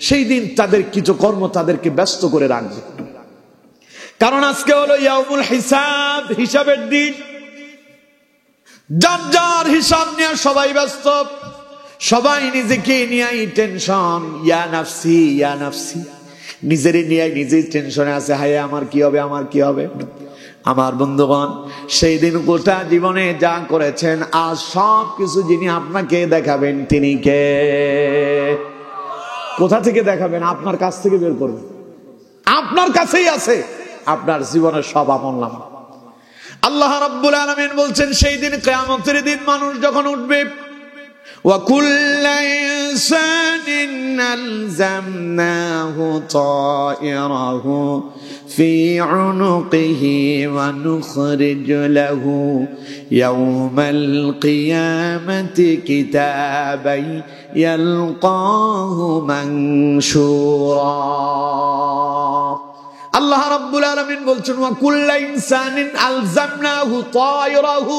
A: সেই দিন তাদের কিছু কর্ম তাদেরকে ব্যস্ত করে রাখবে। কারণ আজকে হলো ইয়াউমুল হিসাব, হিসাবের দিন। যার যার হিসাব নিয়ে সবাই ব্যস্ত, সবাই নিজেকে নিয়ে টেনশন, ইয়া নাফসি ইয়া নাফসি, নিজেরই নিয়ে নিজেই টেনশনে আছে, হায় আমার কি হবে, আমার কি হবে। আমার বন্ধুগণ, সেই দিন গোটা জীবনে যা করেছেন আজ সব কিছু যিনি আপনাকে দেখাবেন তিনি কে? কোথা থেকে দেখাবেন? আপনার কাছ থেকে বের করবেন, আপনার কাছেই আছে আপনার জীবনের সব আমলনামা। আল্লাহ রাব্বুল আলামিন বলছেন সেই দিন কিয়ামতের দিন মানুষ যখন উঠবে, ওয়া কুল্লু ইনসানিন আলজামনাহু তায়রাহু ফি উনুকিহি ওয়া নুখরিজু লাহু ইয়াওমাল কিয়ামাতি কিতাবান ইয়ালকাহু মানশুরা। আল্লাহ রাব্বুল আলামিন বলছেন ওয়া কুল্লু ইনসানিন আলজামনাহু তায়রাহু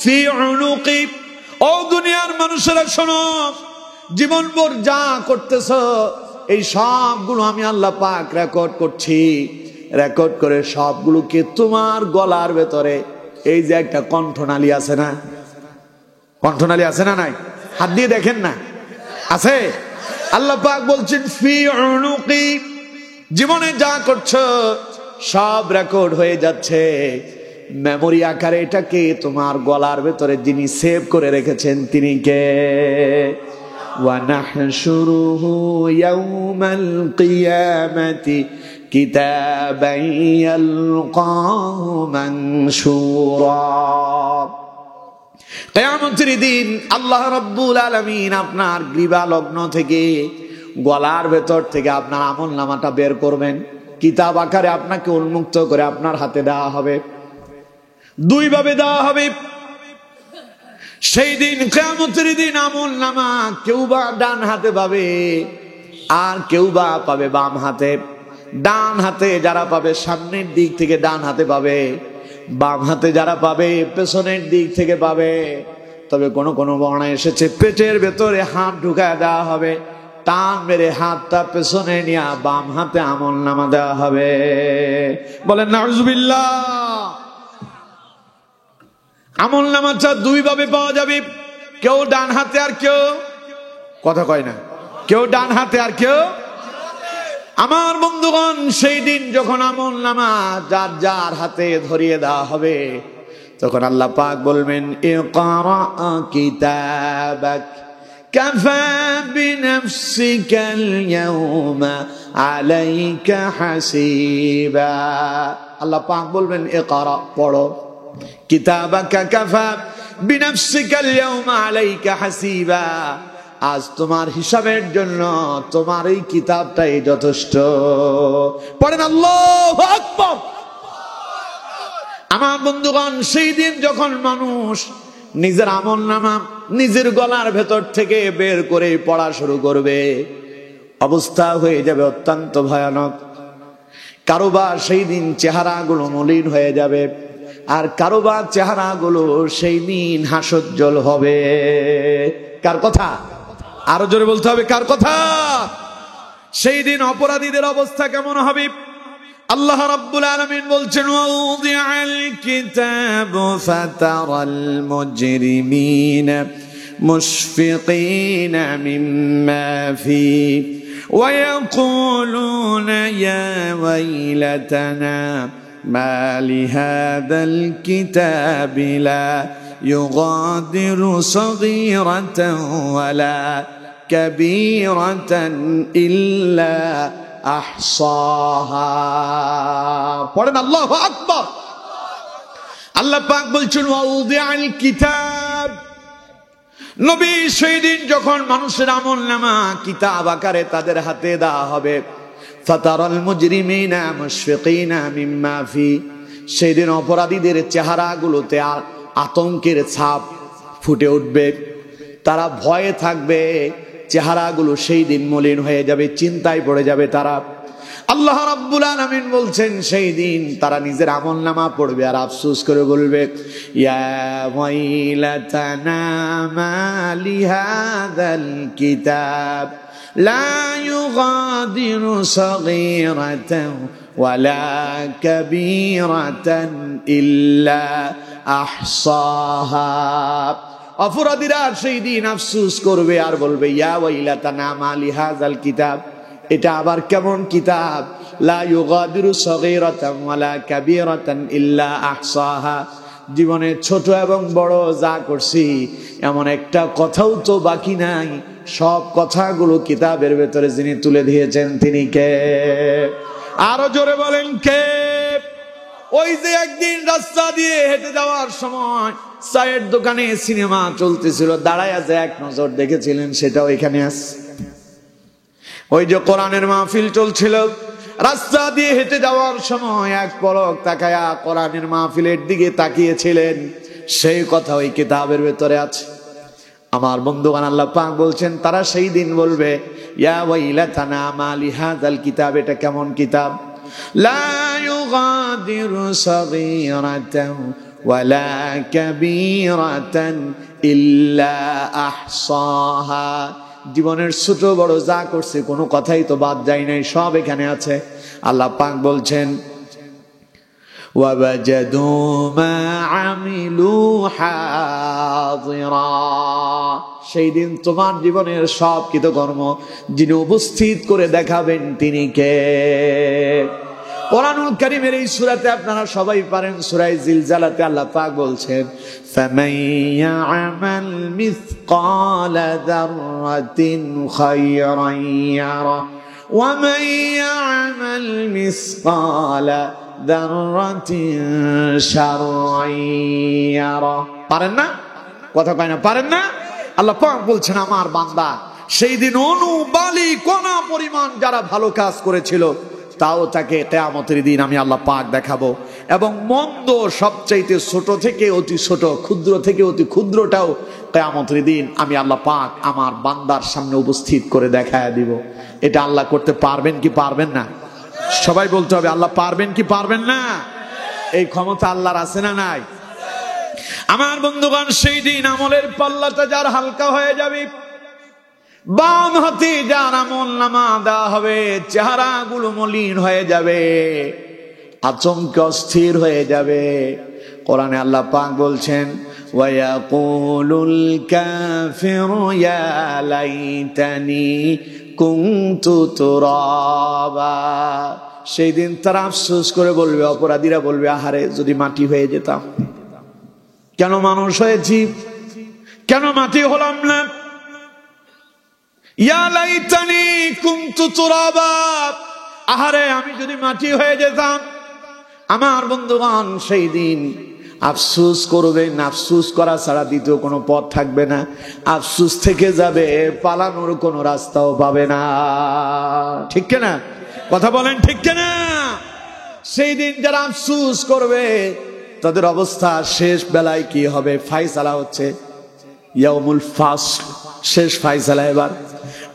A: ফি উনুকি, ও দুনিয়ার মানুষেরা শোনো, জীবনভর যা করতেছ এই সবগুলো আমি আল্লাহ পাক রেকর্ড করছি। রেকর্ড করে সবগুলোকে তোমার গলার ভেতরে এই যে একটা কণ্ঠনালী আছে না, কণ্ঠনালী আছে না নাই? হাত দিয়ে দেখেন না, আছে। আল্লাহ পাক বলছেন ফি উনুকি, জীবনে যা করছো সব রেকর্ড হয়ে যাচ্ছে মেমোরি আকারে। এটাকে তোমার গলার ভেতরে যিনি সেভ করে রেখেছেন তিনি কে? ওয়া নাহশুরুহু ইয়াউমাল কিয়ামাতি কিতাবান ইয়ালকাহু মানশুরা। কিয়ামতের দিন আল্লাহ রাব্বুল আলামিন আপনার গ্রীবা লগ্ন থেকে, গলার ভেতর থেকে আপনার আমলনামাটা বের করবেন, কিতাব আকারে আপনাকে উন্মুক্ত করে আপনার হাতে দেওয়া হবে। দুই ভাবে দেওয়া হবে সেই দিন কিয়ামতের দিন আমলনামা। কেউ বা ডান হাতে পাবে আর কেউ বা পাবে বাম হাতে। ডান হাতে যারা পাবে সামনের দিক থেকে ডান হাতে পাবে, বাম হাতে যারা পাবে পেছনের দিক থেকে পাবে। তবে কোন কোন বর্ণনা এসেছে পেটের ভেতরে হাত ঢুকায় দেওয়া হবে, টান মেরে হাতটা পেছনে নিয়ে বাম হাতে আমলনামা দেওয়া হবে। বলেন নাউজুবিল্লাহ। আমলনামাটা দুই ভাবে পাওয়া যাবে, কেউ ডান হাতে আর কেউ, কথা কয় না, কেউ ডান হাতে আর কেউ। আমার বন্ধুগণ, সেই দিন যখন আমলনামা যার যার হাতে ধরিয়ে দেওয়া হবে, তখন আল্লাহ পাক বলবেন ইকরা কিতাবাক কাফা বিনাফসিকাল ইয়াউমা আলাইকা হাসিবা। আল্লাহ পাক বলবেন ইকরা, পড়ো, কিতাবাকা কাফা বিনাফসিকাল ইয়াউমা আলাইকা হাসিবা, আজ তোমার হিসাবের জন্য তোমার এই কিতাবটাই যথেষ্ট। পড়েন আল্লাহু আকবার। আমার বন্ধুগণ, সেই দিন যখন মানুষ নিজের আমলনামা নিজের গলার ভেতর থেকে বের করে পড়া শুরু করবে, অবস্থা হয়ে যাবে অত্যন্ত ভয়ানক। কারোবার সেই দিন চেহারাগুলো মলিন হয়ে যাবে, আর কারোবার চেহারাগুলো সেই দিন হাস্যোজ্জ্বল হবে। কার কথা? আরো জোরে বলতে হবে, কার কথা? সেই দিন অপরাধীদের অবস্থা কেমন হবে? আল্লাহ রাব্বুল আলামিন বলছেন, ওয়াউদিআল কিতাবু ফাতারাল মুজরিমিনা মুশফিকিনা মিম্মা ফীহি ওয়া ইয়াকুলুনা ইয়া ওয়াইলাতানা মা লিহাযাল কিতাবি লা ইউগাদিরু সগীরাতান ওয়ালা কাবীরাতান ইল্লা আহসাহা। পড়েন আল্লাহু আকবার। আল্লাহ পাক বলছেন, ওয়াউদিআল কিতাব। নবী সেই দিন যখন মানুষের আমলনামা কিতাব আকারে তাদের হাতে দেওয়া হবে, ফাতারাল মুজরিমিনা মুশফিকিনা মিম্মা ফি, সেই দিন অপরাধীদের চেহারাগুলোতে আতঙ্কের ছাপ ফুটে উঠবে, তারা ভয়ে থাকবে, চেহারাগুলো সেই দিন মলিন হয়ে যাবে, চিন্তায় পড়ে যাবে তারা। আল্লাহ রাব্বুল আলামিন বলছেন, সেই দিন তারা নিজের আমলনামা পড়বে আর আফসোস করে বলবে, ইয়া ওয়াইলাতানা মা লিহাযাল কিতাব লা ইউগাদিরু সগীরাতান ওয়ালা কাবীরাতান ইল্লা আহসাহা। অপরাধীরা সেই দিন আফসোস করবে আর বলবে, ইয়া ওয়াইলাতানা মা লিহাযাল কিতাব, এটা আবার কেমন কিতাব, লা ইউগাদিরু সগীরাতান ওয়ালা কাবীরাতান ইল্লা আহসাহা, জীবনে ছোট এবং বড় যা করছি এমন একটা কথাও তো বাকি নাই, সব কথাগুলো কিতাবের ভেতরে যিনি তুলে দিয়েছেন তিনি কে? আরো জোরে বলেন, কে? ওই যে একদিন রাস্তা দিয়ে হেঁটে যাওয়ার সময় চায়ের দোকানে সিনেমা চলতেছিল, দাঁড়ায় আছে এক নজর দেখেছিলেন, সেটাও এখানে আছে। ওই যে কোরআনের মাহফিল চলছিল, রাস্তা দিয়ে হেঁটে যাওয়ার সময় এক পলক তাকায়া কোরআনের মাহফিলের দিকে তাকিয়েছিলেন, সেই কথা ওই কিতাবের ভেতরে আছে। আমার বন্ধুগণ, আল্লাহ পাক বলছেন, তারা সেই দিন বলবে, ইয়া ওয়াইলাতানা মা লিহাযাল কিতাব, এটা কেমন কিতাব, লা ইউগাদিরু সগীরাতান ওয়ালা কাবীরাতান ইল্লা আহসাহা, জীবনের ছোট বড় যা করছে কোনো কথাই তো বাদ যায় নাই, সব এখানে আছে। আল্লাহ পাক বলছেন, ওয়াবাজাদু মা আমিলু হাযিরা, সেই দিন তোমার জীবনের সব কৃতকর্ম যিনি উপস্থিত করে দেখাবেন তিনি কে? কোরআনুল কারীমের এই সূরাতে আপনারা সবাই পারেন, সূরা জিলজালাতে আল্লাহ পাক বলছেন, ফামান ইয়ামাল মিসকালা যাররাতিন খায়রান ইয়ারা ওয়া মান ইয়ামাল মিসকালা যাররাতিন শাররান ইয়ারা। পারেন না? কথা কয় না, পারেন না? আল্লাহ পাক বলছেন, আমার বান্দা সেই দিন অনুবালি কোনা পরিমাণ যারা ভালো কাজ করেছিল তাও তাকে কিয়ামতের দিন আমি আল্লাহ পাক দেখাবো, এবং মন্দ সবচাইতে ছোট থেকে অতি ছোট, ক্ষুদ্র থেকে অতি ক্ষুদ্রটাও কিয়ামতের দিন আমি আল্লাহ পাক আমার বান্দার সামনে উপস্থিত করে দেখায় দিব। এটা আল্লাহ করতে পারবেন কি পারবেন না? সবাই বলতে হবে, আল্লাহ পারবেন কি পারবেন না? এই ক্ষমতা আল্লাহর আছে না নাই? আমার বন্ধুগণ, সেই দিন আমলের পাল্লাটা যার হালকা হয়ে যাবে, বাম হাতে যার আমলনামা দেওয়া হবে, চেহারাগুলো মলিন হয়ে যাবে, আচমকে অস্থির হয়ে যাবে। কোরআনে আল্লাহ পাক বলছেন, ওয়া ইয়াকুলুল কাফিরু ইয়া লাইতানি কুনতু তুরাবা, সেই দিন তারা আফসোস করে বলবে, অপরাধীরা বলবে, আহারে যদি মাটি হয়ে যেতাম, কেন মানুষ হয়েছি, কেন মাটি হলাম না, ইয়া লাইতানি কুনতু তুরাবা, আহারে আমি যদি মাটি হয়ে যেতাম। আমার বন্ধুগণ, সেই দিন আফসোস করবেন, আফসোস করা ছাড়া দ্বিতীয় কোনো পথ থাকবে না, আফসোস থেকে যাবে, পালানোর কোনো রাস্তাও পাবে না। ঠিক কিনা? কথা বলেন, ঠিক কিনা? সেই দিন যারা আফসোস করবে তাদের অবস্থা শেষ বেলায় কি হবে? ফায়সালা হচ্ছে, ইয়াউমুল ফাসল, শেষ ফায়সালা। এবার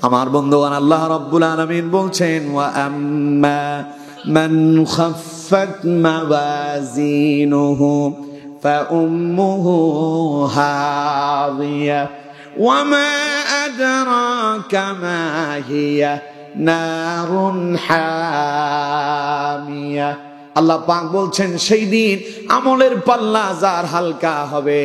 A: আমার বন্ধুগণ, আল্লাহ রাব্বুল আলামিন বলছেন, ওয়া আম্মা মান খাফফাত মাওয়াজিনুহু ফাউম্মুহু হাওিয়া ওয়া মা আদরাকা মা হিয়া নারুন হামিয়া। আল্লাহ পাক বলছেন সেই দিন আমলের পাল্লা যার হালকা হবে,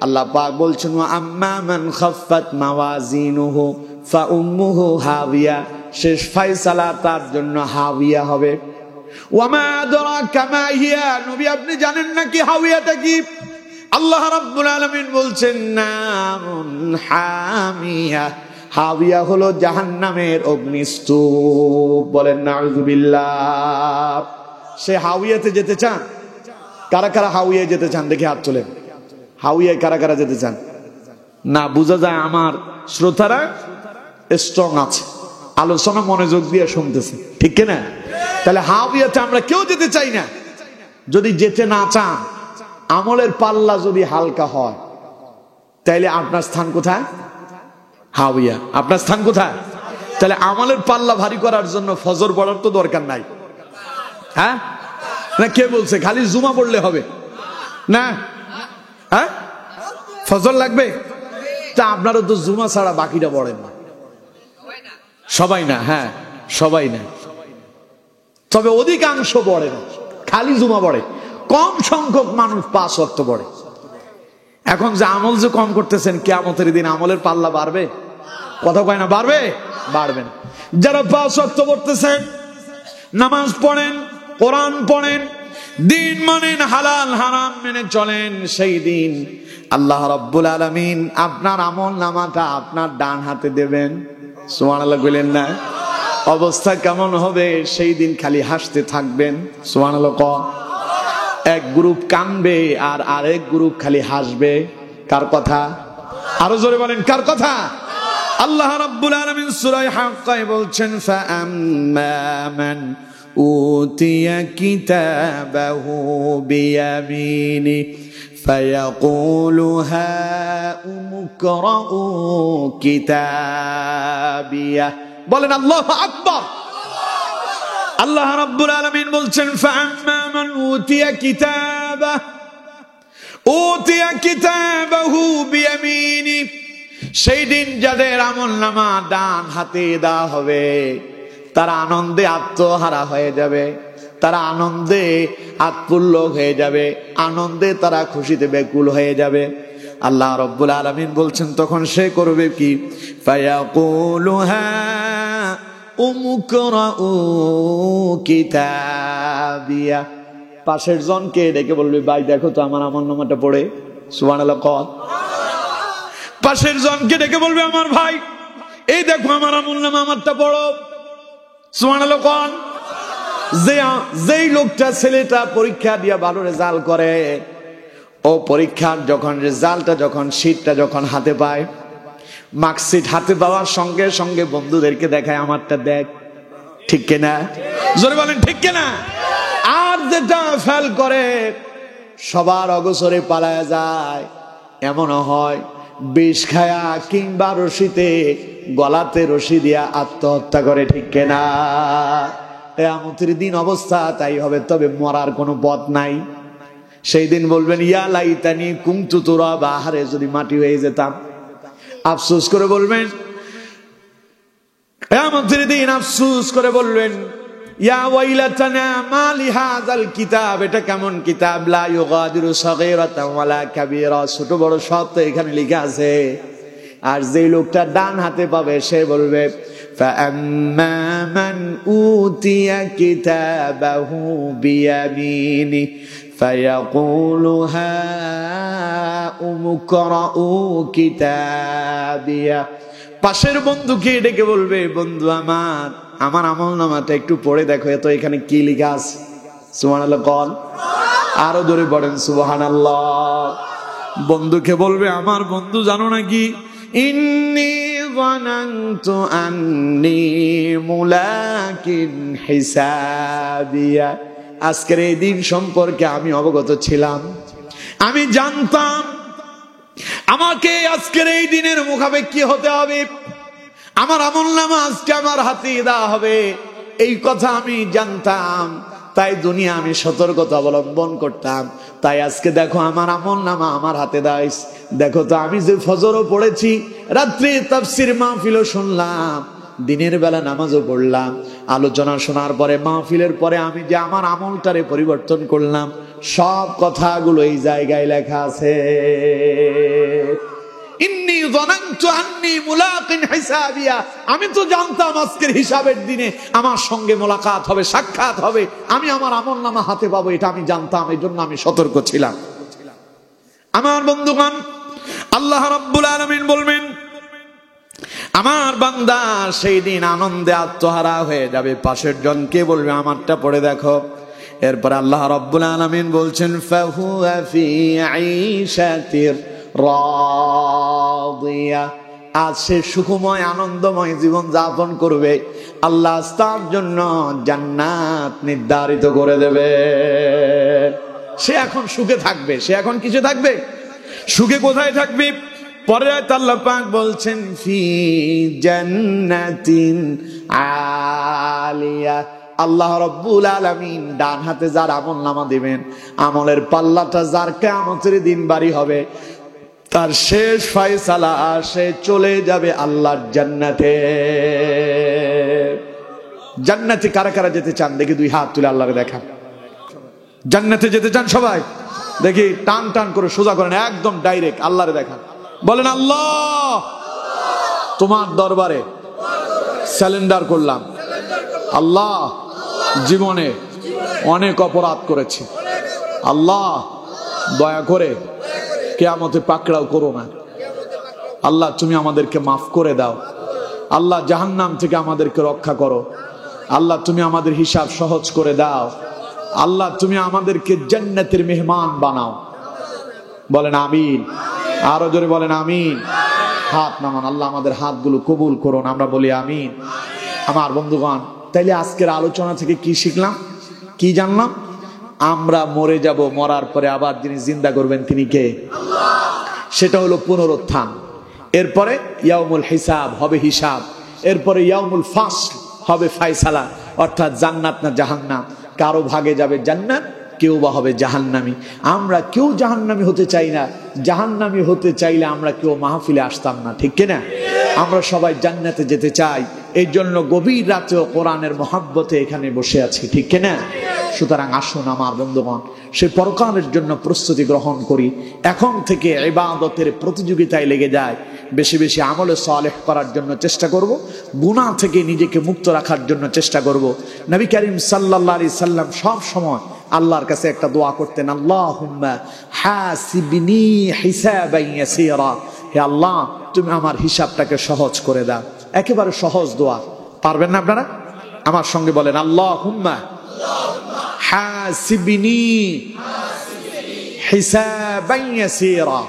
A: আল্লাহ পাক বলছেন ওয়া আম্মা মান খাফফাত মাওয়াজিনুহু ফাউম্মুহু হাওিয়া, শেষ ফয়সালা তার জন্য হাওিয়া হবে। ওয়া মা আদরাকা মা হিয়া, নবী আপনি জানেন না কি হাওিয়াটা কি? আল্লাহ রাব্বুল আলামিন বলছেন নারুন হামিয়া, হাওিয়া হলো জাহান্নামের অগ্নিস্তূপ। বলেন নাউযুবিল্লাহ। সে হাওিয়াতে যেতে চান? কারা কারা হাওিয়ায় যেতে চান দেখি হাত তোলেন। হাওিয়ায় কারা কারা যেতে চান? না, বোঝা যায় আমার শ্রোতারা স্ট্রং আছে, আলোচনা মনোযোগ দিয়ে শুনতেছে, ঠিক কিনা? তাহলে হাওিয়াতে আমরা কেউ যেতে চাই না। যদি যেতে না চান, আমলের পাল্লা যদি হালকা হয়, তাইলে আপনার স্থান কোথায়? হাওিয়া। আপনার স্থান কোথায়? তাহলে আমলের পাল্লা ভারী করার জন্য ফজর পড়ার তো দরকার নাই। হ্যাঁ না, কে বলছে খালি জুমা পড়লে হবে? না, হ্যাঁ ফজর লাগবে। তা আপনারও তো জুমা ছাড়া বাকিটা পড়েন না। সবাই না, হ্যাঁ সবাই না, তবে অধিকাংশ পড়ে না, খালি জুমা পড়ে। কম সংখ্যক মানুষ 5 ওয়াক্ত পড়ে। এখন যে আমল যে কম করতেছেন, কিয়ামতের দিন আমলের পাল্লা বাড়বে? কথা কয় না বাড়বে? বাড়বে না। যারা 5 ওয়াক্ত পড়তেছেন, নামাজ পড়েন, কোরআন পড়েন, দিন মানেন, হালাল হারাম মেনে চলেন, সেই দিন আল্লাহ রাব্বুল আলামিন আপনার আমল নামাটা আপনার ডান হাতে দেবেন। সুবহানাল্লাহ বলেন না? অবস্থা কেমন হবে সেই দিন? খালি হাসতে থাকবেন। সুবহানাল্লাহ। এক গ্রুপ কানবে আর আরেক গ্রুপ খালি হাসবে। কার কথা? আরো জোরে বলেন, কার কথা? আল্লাহ রাব্বুল আলামিন সূরা হাক্কায় বলছেন ফাআম্মা মান উতিয়া কিতাবাহু বিয়ামিনি ফায়াকুলু হাউমুকরাউ কিতাবিয়া। বলেন আল্লাহু আকবার। আল্লাহ রাব্বুল আলামিন বলছেন ফাআম্মা মান উতিয়া কিতাবাহু বিয়ামিনি, সেই দিন যাদের আমলনামা ডান হাতে দেওয়া হবে, তারা আনন্দে আত্মহারা হয়ে যাবে, তারা আনন্দে আত্মোল্লক হয়ে যাবে, আনন্দে তারা খুশিতে ব্যাকুল হয়ে যাবে। আল্লাহ রাব্বুল আলামিন বলছেন তখন সে করবে কি? ফায়াকুলু হাউমুকরাউ কিতাবিয়া। পাশের জনকে ডেকে বলবে ভাই দেখো তো আমার আমলনামাটা পড়ে। সুবহানাল্লাহ। পাশের জনকে ডেকে বলবে আমার ভাই এই দেখো আমার আমলনামা, আমারটা পড়ো। সুবহানাল্লাহ। যেই লোকটা ছেলেটা পরীক্ষা দিয়ে ভালো রেজাল্ট করে, ও পরীক্ষার যখন রেজাল্টটা যখন শীটটা যখন হাতে পায়, মার্কশিট হাতে পাওয়ার সঙ্গে সঙ্গে বন্ধুদেরকে দেখায় আমারটা দেখ, ঠিক কিনা? জোরে বলেন ঠিক কিনা? আর যেটা ফেল করে সবার অগোচরে পালায় যায়। এমনও হয় বিষ খায়া কিংবা রশিতে গলাতে রশি দিয়া আত্মহত্যা করে, ঠিক কিনা? কিয়ামতের দিন অবস্থা তাই হবে, তবে মরার কোনো পথ নাই। সেই দিন বলবেন ইয়া লাইতানি কুনতু তুরাবা, হারে যদি মাটি হয়ে যেতাম। আফসোস করে বলবেন, কিয়ামতের দিন আফসোস করে বলবেন ইয়া ওয়াইলাতানা মা লিহাযাল কিতাব, এটা কেমন কিতাব, লা ইউগাদিরু সাগীরাতান ওয়ালা কাবীরা, ছোট বড় সব তো এখানে লেখা আছে। আর যে লোকটা ডান হাতে পাবে সে বলবে ফাআম্মা মান উতিয়া কিতাবাহু বিয়ামিনি ফায়াকুলু হাউমুকরাউ কিতাবিয়া। পাশের বন্ধুকে ডেকে বলবে বন্ধু আমার আমলনামাটা একটু পড়ে দেখো, এত এখানে কি লেখা আছে। সুবহানাল্লাহ। আরো জোরে পড়েন সুবহানাল্লাহ। বন্ধুকে বলবে আমার বন্ধু জানো নাকি, ইন্নী যানানতু আন্নী মুলাকিন হিসাবিয়া, আজকের এই দিন সম্পর্কে আমি অবগত ছিলাম, আমি জানতাম আমাকে আজকের এই দিনের মুখাপেক্ষী হতে হবে, আমার আমলনামা আজকে আমার হাতে দেওয়া হবে। এই কথা আমি জানতাম, তাই দুনিয়া আমি সতর্কতা অবলম্বন করতাম। তাই আজকে দেখো আমার আমলনামা আমার হাতে দাইস। দেখো তো আমি যে ফজরও পড়েছি, রাত্রে তাফসীর মাহফিলও শুনলাম, দিনের বেলা নামাজও পড়লাম, আলোচনা শোনার পরে মাহফিলের পরে আমি যে আমার আমলটারে পরিবর্তন করলাম, সব কথাগুলো এই জায়গায় লেখা আছে। ইন্নী যানানতু আন্নী মুলাকিন হিসাবিয়া, আমি তো জানতাম আজকের হিসাবের দিনে আমার সঙ্গে মোলাকাত হবে, সাক্ষাৎ হবে, আমি আমার আমলনামা হাতে পাবো, এটা আমি জানতাম, এই জন্য আমি সতর্ক ছিলাম। আমার বন্ধুগণ, আল্লাহ রাব্বুল আলামিন বলবেন আমার বান্দা সেই দিন আনন্দে আত্মহারা হয়ে যাবে। পাশের জনকে বলবে আমারটা পড়ে দেখো। এরপর আল্লাহ রাব্বুল আলামিন বলছেন ফাহুয়া ফি আইশাতির রাদিয়া, আজ সে সুখময় আনন্দময় জীবন যাপন করবে। আল্লাহ তার জন্য জান্নাত নির্ধারিত করে দেবে। সে এখন সুখে থাকবে। সে এখন কিসে থাকবে? সুখে। কোথায় থাকবে? পরে আল্লাহ পাক বলছেন ফি জান্নাতিন আলিয়া। আল্লাহ রাব্বুল আলামিন ডান হাতে যার আমলনামা দিবেন, আমলের পাল্লাটা যার কিয়ামতের দিন ভারী হবে, তার শেষ ফয়সালা সে চলে যাবে আল্লাহর জান্নাতে। জান্নাতে কারা কারা যেতে চান দেখি দুই হাত তুলে আল্লাহকে দেখান। জান্নাতে যেতে চান সবাই? দেখি টান টান করে সোজা করেন, একদম ডাইরেক্ট আল্লাহরে দেখান। বলেন আল্লাহ, তোমার দরবারে স্যালেন্ডার করলাম। আল্লাহ, জীবনে অনেক অপরাধ করেছি, আল্লাহ দয়া করে কিয়ামতে পাকড়াও করো না। আল্লাহ তুমি আমাদেরকে মাফ করে দাও। আল্লাহ জাহান্নাম থেকে আমাদেরকে রক্ষা করো। আল্লাহ তুমি আমাদের হিসাব সহজ করে দাও। আল্লাহ তুমি আমাদেরকে জান্নাতের মেহমান বানাও। বলেন আমিন। আরো জোরে বলেন আমিন। হাত নামান। আল্লাহ আমাদের হাতগুলো কবুল করুন, আমরা বলি আমিন। আমার বন্ধুগণ, তাইলে আজকের আলোচনা থেকে কি শিখলাম, কি জানলাম? আমরা মরে যাব, মরার পরে আবার যিনি জিন্দা করবেন তিনি কে? সেটা হলো পুনরুত্থান। এরপরে ইয়াউমুল হিসাব হবে, হিসাব। এরপরে ইয়াউমুল ফাসল হবে, ফায়সালা, অর্থাৎ জান্নাত না জাহান্নাম। কারো ভাগে যাবে জান্নাত, কেউ বা হবে জাহান্নামী। আমরা কেউ জাহান্নামী হতে চাই না। জাহান্নামী হতে চাইলে আমরা কেউ মাহফিলে আসতাম না, ঠিক কিনা? আমরা সবাই জান্নাতে যেতে চাই। এই জন্য গভীর রাতেও কোরআনের মহাব্বতে এখানে বসে আছি, ঠিক কিনা? সুতরাং আসুন আমার বন্ধুগণ, সে পরকালের জন্য প্রস্তুতি গ্রহণ করি। এখন থেকে ইবাদতের প্রতিযোগিতায় লেগে যায়। বেশি বেশি আমলে সালেহ করার জন্য চেষ্টা করব, গুনাহ থেকে নিজেকে মুক্ত রাখার জন্য চেষ্টা করব। নবী করিম সাল্লাল্লাহু আলাইহি সাল্লাম সব সময় আল্লাহর কাছে একটা দোয়া করতেন, আল্লাহুম্মা হাসিবনি হিসাবান ইয়াসীরা। হে আল্লাহ, তুমি আমার হিসাবটাকে সহজ করে দাও। একেবারে সহজ দোয়া। পারবেন না আপনারা? আমার সঙ্গে বলেন আল্লাহুম্মা হাসিবনি হিসাবান ইয়াসীরা।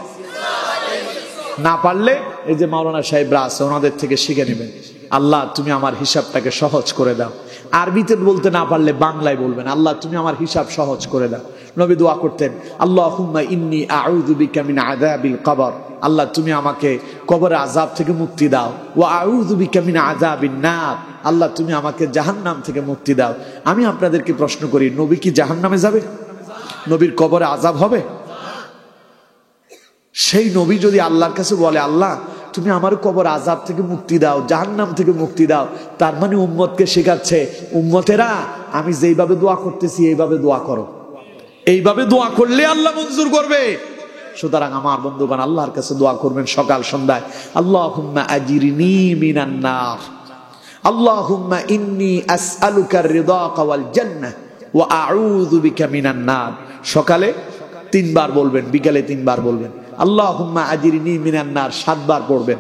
A: না পারলে এই যে মাওলানা সাহেবরা আছে, ওনাদের থেকে শিখে নেবেন। আল্লাহ তুমি আমার হিসাবটাকে সহজ করে দাও। আরবিতে বলতে না পারলে বাংলায় বলবেন, আল্লাহ তুমি আমার হিসাব সহজ করে দাও। নবী দোয়া করতেন, আল্লাহুম্মা ইন্নী আউযু বিকা মিন আযাবিল কবর। আল্লাহ তুমি আমাকে কবরের আযাব থেকে মুক্তি দাও। ওয়া আউযু বিকা মিন আযাবিন নার। আল্লাহ তুমি আমাকে জাহান্নাম থেকে মুক্তি দাও। আমি আপনাদেরকে প্রশ্ন করি, নবী কি জাহান্নামে যাবে? নবীর কবরে আযাব হবে? সেই নবী যদি আল্লাহর কাছে বলে, আল্লাহ তুমি আমার কবর আযাব থেকে মুক্তি দাও, জাহান্নাম থেকে মুক্তি দাও, তার মানে উম্মতকে শেখাচ্ছে, উম্মতেরা আমি যেইভাবে দোয়া করতেছি এইভাবে দোয়া করো। এইভাবে দোয়া করলে আল্লাহ মঞ্জুর করবে। সুতরাং আমার বন্ধুগণ, আল্লাহর কাছে দোয়া করবেন সকাল সন্ধ্যায়, আল্লাহুম্মা আজিরনি মিনান নার, আল্লাহুম্মা ইন্নী আসআলুকা রিদাকা ওয়াল জান্নাহ ওয়া আউযু বিকা মিনান নার। সকালে 3 বার বলবেন, বিকালে 3 বার বলবেন। আল্লাহুম্মা আজিরনি মিনান নার 7 বার পড়বেন।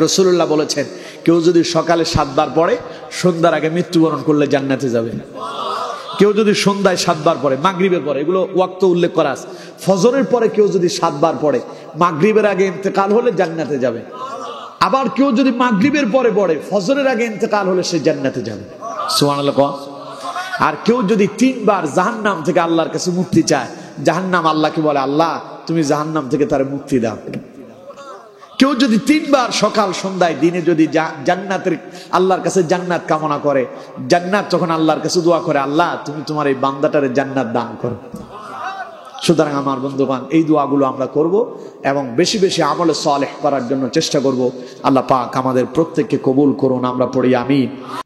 A: রাসূলুল্লাহ বলেছেন, কেউ যদি সকালে 7 বার পড়ে, সন্ধ্যার আগে মৃত্যুবরণ করলে জান্নাতে যাবে। কেউ যদি সন্ধ্যায় 7 বার পড়ে, মাগরিবের পরে, এগুলো ওয়াক্ত উল্লেখ করা আছে। ফজরের পরে কেউ যদি 7 বার পড়ে, মাগরিবের আগে ইন্তেকাল হলে জান্নাতে যাবে। আবার কেউ যদি মাগরিবের পরে পড়ে, ফজরের আগে ইন্তেকাল হলে সে জান্নাতে যাবে। সুবহানাল্লাহ। আর কেউ যদি 3 বার জাহান্নাম থেকে আল্লাহর কাছে মুক্তি চায়, জাহান্নাম আল্লাহকে বলে, আল্লাহ তুমি জাহান্নাম থেকে তার মুক্তি দাও। কেউ যদি 3 বার সকাল সন্ধ্যায় দিনে যদি জান্নাতের আল্লাহর কাছে জান্নাত কামনা করে, জান্নাত তখন আল্লাহর কাছে দোয়া করে, আল্লাহ তুমি তোমার এই বান্দাটারে জান্নাত দান করো। সুতরাং আমার বন্ধুগণ, এই দোয়াগুলো আমরা করব এবং বেশি বেশি আমলে সালেহ করার জন্য চেষ্টা করব। আল্লাহ পাক আমাদের প্রত্যেককে কবুল করুন। আমরা পড়ি আমিন।